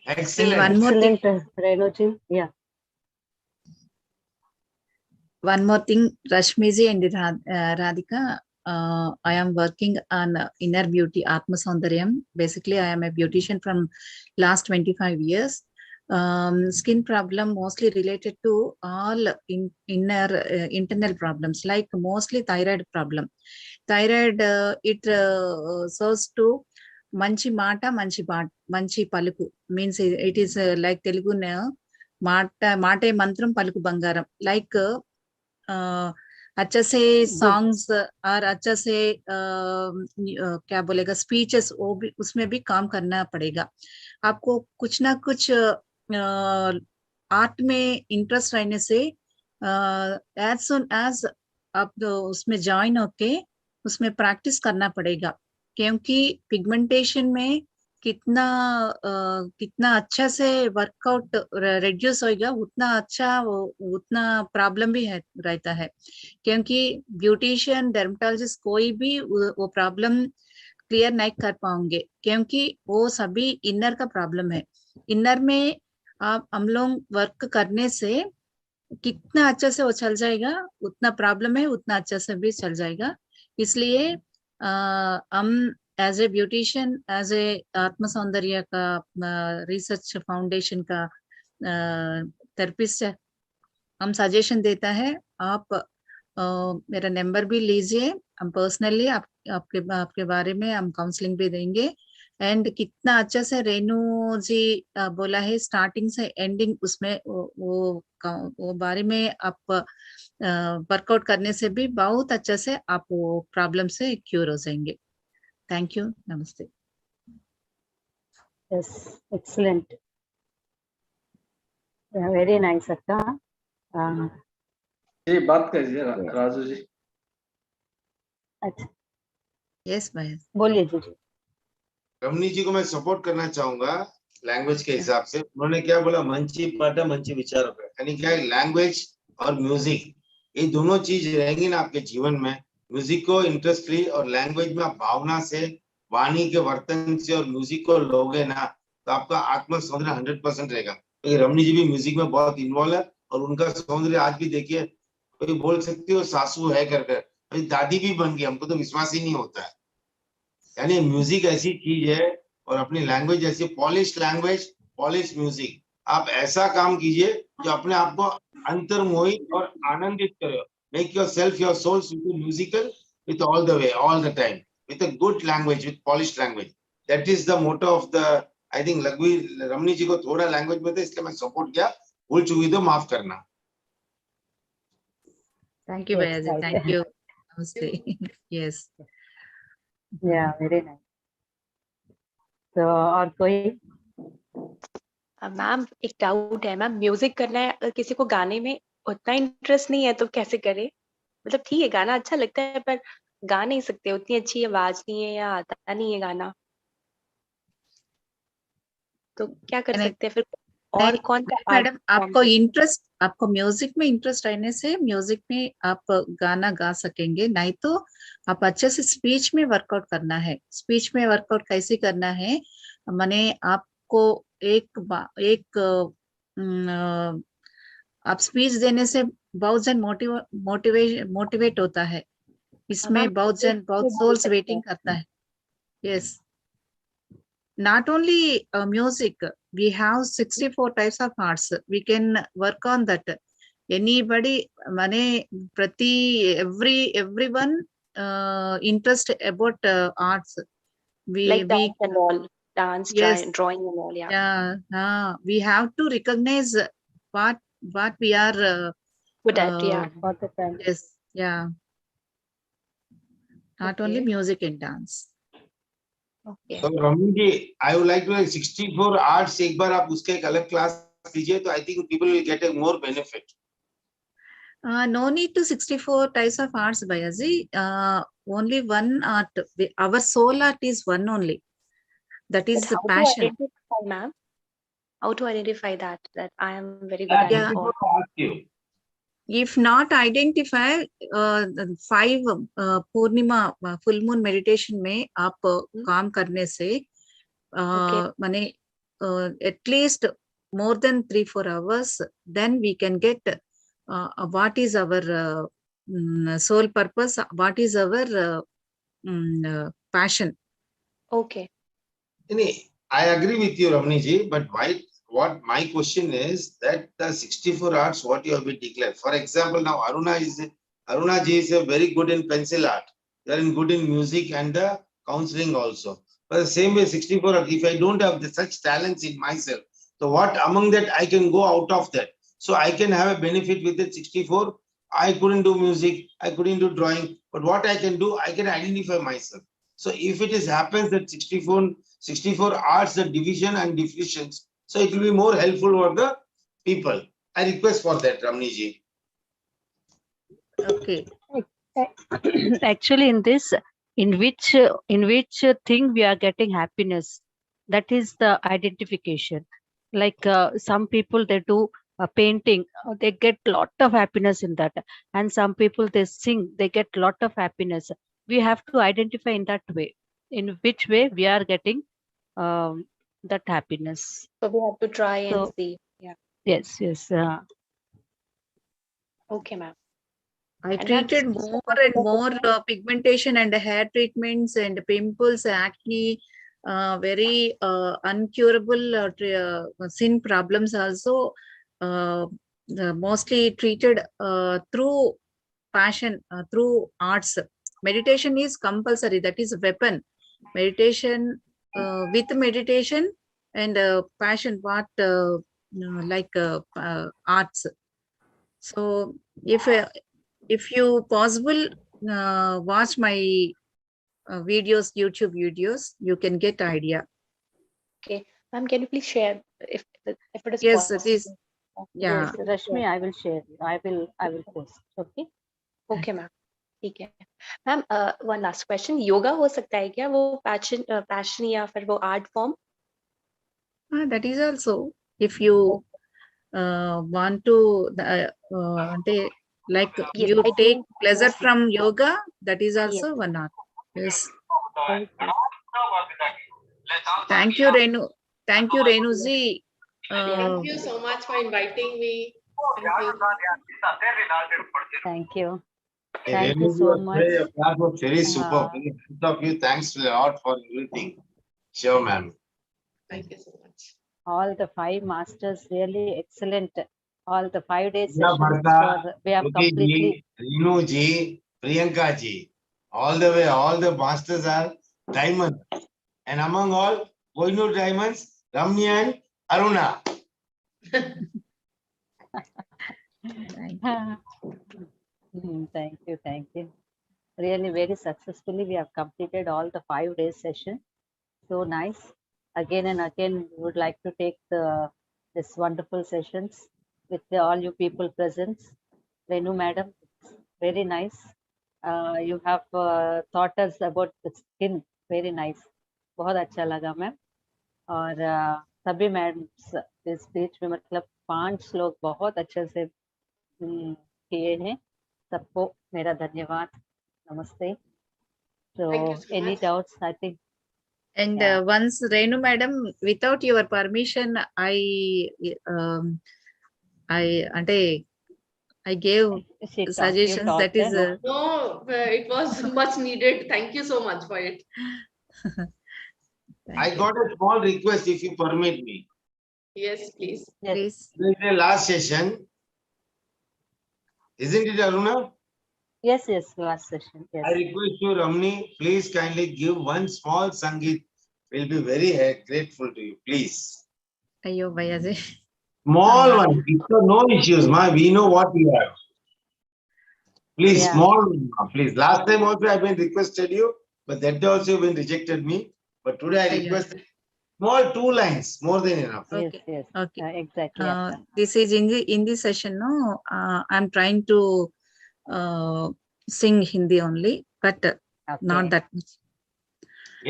Excellent. One more thing. Excellent, Renu ji. Yeah. One more thing, Rashmiji and Radhika, I am working on inner beauty, Atma Saundaryam. Basically, I am a beautician from last 25 years. Skin problem mostly related to all internal problems, like mostly thyroid problem. Thyroid, it serves to manchi mata, manchi paluku. Means it is like Telugu mate mantram paluku bangaram. Like अच्छा से songs और अच्छा से क्या बोलेगा speeches, वो भी उसमें भी काम करना पड़ेगा आपको। कुछ ना कुछ आर्ट में इंटरेस्ट रहने से एज सुन एज आप उसमें ज्वाइन होके उसमें प्रैक्टिस करना पड़ेगा, क्योंकि पिगमेंटेशन में कितना कितना अच्छा से वर्कआउट रिड्यूस होएगा उतना अच्छा, उतना प्रॉब्लम भी है रहता है, क्योंकि ब्यूटिशियन डर्मेटोलॉजिस्ट कोई भी वो प्रॉब्लम क्लियर नहीं कर पाओगे, क्योंकि वो सभी इनर का प्रॉब्लम है। इनर में आप हम लोग वर्क करने से कितना अच्छा से वो चल जाएगा, उतना प्रॉब्लम है उतना अच्छा से भी चल जाएगा। इसलिए हम as a beautician, as a आत्म सौंदर्य का रिसर्च फाउंडेशन का थेरेपिस्ट हम सजेशन देता है, आप मेरा नंबर भी लीजिए, हम पर्सनली आपके बारे में हम काउंसलिंग भी देंगे। एंड कितना अच्छा से रेनू जी बोला है स्टार्टिंग से एंडिंग उसमें वो बारे में आप वर्कआउट करने से भी बहुत अच्छा से आप वो प्रॉब्लम से क्योर हो जाएंगे। थैंक यू, नमस्ते। Yes, excellent. Yeah, very nice, Akka. जी बात कीजिए राजू जी। अच्छा, यस भाई, बोलिए जी। रमनी जी को मैं सपोर्ट करना चाहूंगा लैंग्वेज के हिसाब से। उन्होंने क्या बोला, मंची पाठ मंची विचार, यानी क्या लैंग्वेज और म्यूजिक ये दोनों चीज रहेंगी ना आपके जीवन में। म्यूजिक को इंटरेस्टली और लैंग्वेज में आप भावना से, वाणी के वर्तन से और म्यूजिक को लोगे ना तो आपका आत्म सौंदर्य 100% रहेगा। क्योंकि रमनी जी भी म्यूजिक में बहुत इन्वॉल्व है और उनका सौंदर्य आज भी देखिए, कोई बोल सकती हो सासू है कर दादी भी बन गई, हमको तो विश्वास ही नहीं होता है। यानी म्यूजिक ऐसी चीज है और अपनी लैंग्वेज जैसी पॉलिश लैंग्वेज, पॉलिश म्यूजिक, आप ऐसा काम कीजिए जो अपने आप को अंतर्मोही और आनंदित करे। Make yourself your soul musical with all the way, all the time, with a good language, with polish language. That is the motto of the, I think लघवी रमनी जी को थोड़ा लैंग्वेज में था इसलिए मैं सपोर्ट किया, भूल चुकी तो माफ करना। थैंक यू भैया जी, थैंक यू, नमस्ते। यस, या वेरी नाइस। तो और कोई? मैम एक डाउट है मैम, म्यूजिक करना है अगर किसी को गाने में उतना इंटरेस्ट नहीं है तो कैसे करे? मतलब ठीक है गाना अच्छा लगता है पर गा नहीं सकते, उतनी अच्छी आवाज नहीं है या आता नहीं है गाना, तो क्या कर सकते हैं फिर? और कौन सा आर्ट मैडम आपको इंटरेस्ट, आपको म्यूजिक में इंटरेस्ट रहने से म्यूजिक में आप गाना गा सकेंगे, नहीं तो आप अच्छे से स्पीच में वर्कआउट करना है। स्पीच में वर्कआउट कैसे करना है, माने आपको एक आप स्पीच देने से बहुत जन मोटिवेट होता है, इसमें बहुत जन बहुत सोल्स वेटिंग करता है। Yes, not only music, we have 64 types of arts, we can work on that. Anybody mane everyone interest about arts, like dance and all, dance, yes, drawing and all, yeah, we have to recognize what we are good at, yeah. For the time. yes, yeah, not only music and dance. Okay. So Ramani ji, I would like to 64 arts एक बार आप उसका एक अलग class लीजिए तो I think people will get a more benefit. No need to 64 types of arts, Bayaji. Only one art. Our soul art is one only. That is the passion. To identify, ma'am? How to identify that I am very good at it? Yeah. If not identify, 5 Purnima full moon meditation में आप काम करने से माने at least more than 3-4 hours, then we can get what is our soul purpose, what is our passion. Okay. I agree with you, Ramani ji, but what my question is that the 64 arts, what you have been declared. For example, now Aruna ji is very good in pencil art. They are good in music and the counseling also. But the same way 64 art, if I don't have such talents in myself, so what among that I can go out of that? So I can have a benefit with the 64 I couldn't do music, I couldn't do drawing, but what I can do, I can identify myself. So if it is happens that 64 arts, the division and definitions, so it will be more helpful for the people. I request for that, Ramni ji. Okay. Actually, in this, in which thing we are getting happiness, that is the identification. Like some people, they do painting, they get lot of happiness in that, and some people, they sing, they get lot of happiness. We have to identify in that way, in which way we are getting that happiness. So we have to try and So see. Yeah. yes, Okay, ma'am. I And ma'am, treated more and more pigmentation and hair treatments and pimples, acne, very uncurable skin problems also, mostly treated through passion, through arts. Meditation is compulsory, that is a weapon. Meditation, with meditation and passion, what like arts. So if you possible watch my videos, YouTube videos, you can get idea. okay, ma'am, can you please share if it is Yes, it possible? is. Yeah. yes, Rashmi, I will share. I will post. Okay. Okay, ma'am. ठीक है ma'am. One last question, yoga हो सकता है क्या वो passion या फिर वो art form? That is also, if you want to like Yes, you I take do pleasure mostly. from yoga, that is also Yes. one art. Yes. Okay. Thank you, Renu. Thank you, Renu ji. Thank you so much for inviting me. Thank you. Thank you. Hey, Thank you Renu ji, so your much. class was very super. Very good of you. Thanks a lot for everything. Sure, ma'am. Thank you so much. All the 5 masters really excellent. All the 5 days Yeah, sessions Bharta, we have Ruti completely. ji, Renu ji, Priyanka ji, all the way, all the masters are diamond. And among all, Kohinoor diamonds, Ramni and Aruna. Thank you. Really very successfully we have completed all the 5 days session. So nice. Again and again, we would like to take this wonderful sessions with all you people present. Renu madam, it's very nice. You have taught us about the skin. Very nice. बहुत अच्छा लगा ma'am. और सभी ma'am's इस speech में मतलब 5 लोग बहुत अच्छे से किए हैं. सबको मेरा धन्यवाद. Namaste. Thank you So so any much. doubts? I think. And Yeah. once Renu madam, without your permission, I gave She taught, suggestions. you That taught is her, no? No, it was much needed. Thank you so much for it. thank I you. got a small request if you permit me. Yes, please. Yes. Please. This is the last session. Isn't it, Aruna? Yes, last session. Yes. I request you, Ramni, please kindly give one small Sangeet. We'll be very grateful to you, please. Ayyo, Bhayaji. Small one, no issues, ma. We know what you have. Please, Yeah. small one, ma, please. Last time also I've been requested you, but that also you've been rejected me. But today I Ayyo. request small 2 lines, more than enough. Okay. Yes. Okay. Exactly. This is in this session. No, I'm trying to sing Hindi only, but not that much.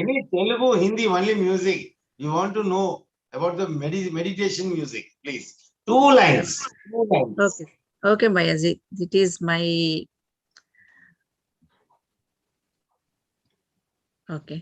Any Telugu, Hindi, only music. You want to know about the meditation music, please. 2 lines. 2 lines. Okay. Okay, Bhayaji. It is my. Okay.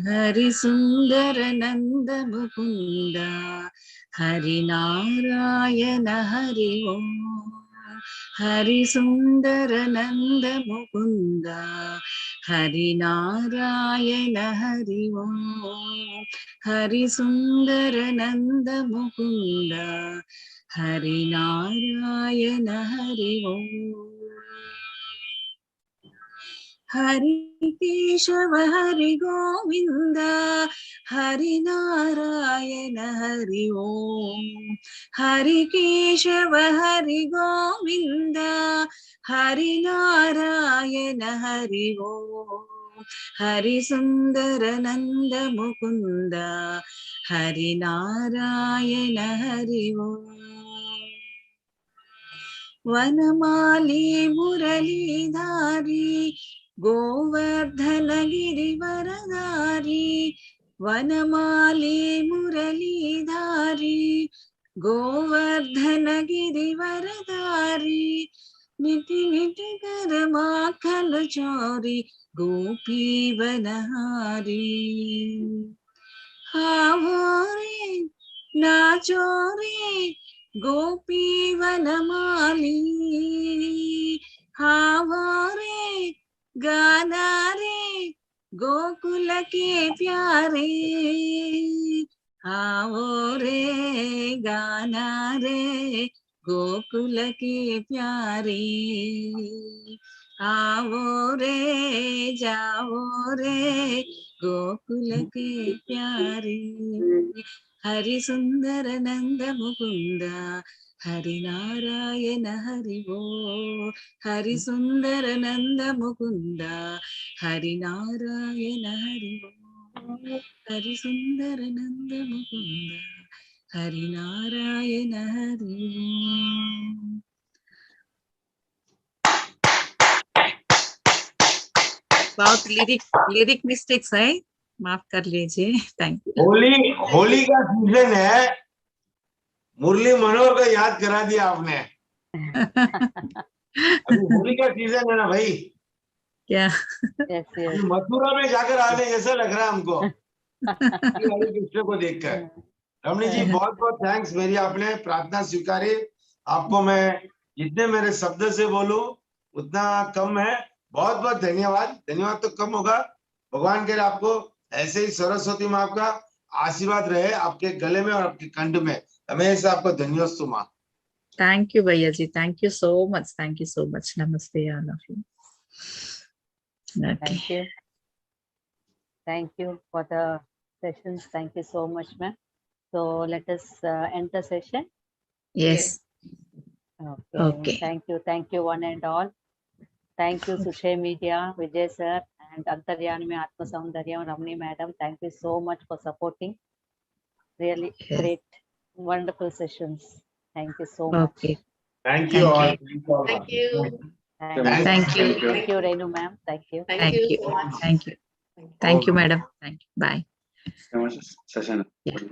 Hari Sundara Nanda Mukunda Hari Narayana Hari Om Hari Sundara Nanda Mukunda Hari Narayan Hari Om Hari सुंदर नंद मुकुंद हरि नारायण हरि ओम हरि केशव हरि गोविंद हरि नारायण हरि ओम हरि केशव हरि गोविंद हरि नारायण हरि ओम हरि सुंदर नंद मुकुंद हरि नारायण हरि ओम वनमाली मुरलीधारी गोवर्धन गिरिवरधारी वनमाली मुरलीधारी गोवर्धन गिरिवरधारी निधि निधि कर माखन चोरी गोपी बनहारी हावो रे नाचो रे गोपी वनमाली हावो रे गाना रे गोकुल के प्यारे आओ रे गाना रे गोकुल के प्यारे आओ रे जाओ रे गोकुल के प्यारे हरि सुंदर नंद मुकुंद हरि नारायण हरि वो हरि सुंदर नंद मुकुंद हरि नारायण हरि वो हरि सुंदर नंद मुकुंद हरि नारायण हरि वो बहुत लिरिक मिस्टेक्स है, माफ कर लीजिए। Thank you. होली का सीजन है, मुरली मनोहर को याद करा दिया आपने। अभी होली का सीजन है ना भाई, क्या? yes. मथुरा में जाकर आने जैसा लग रहा है हमको हरे कृष्ण को देखकर। रमणी जी बहुत बहुत थैंक्स, मेरी आपने प्रार्थना स्वीकारी। आपको मैं जितने मेरे शब्द से बोलूं उतना कम है। बहुत बहुत धन्यवाद। धन्यवाद तो कम होगा। भगवान करे आपको ऐसे ही सरस्वती माँ का आशीर्वाद रहे आपके गले में और आपके कंठ में हमेशा। आपको धन्यवाद माँ। थैंक यू भैया जी, thank you so much, thank you so much. नमस्ते all of you. Thank you for the sessions. Thank you so much, ma'am. So let us end the session. Yes. Okay. Thank you one and all. Thank you Suchay Media, Vijay sir, and Antaryami Atma Saundaryam, Ramani madam. Thank you so much for supporting. Really great, wonderful sessions. Thank you so much. Okay. Thank you all. Thank you. Thank you, Renu ma'am. Thank you. Thank you so much. Thank you, madam. Thank you. Bye. Session.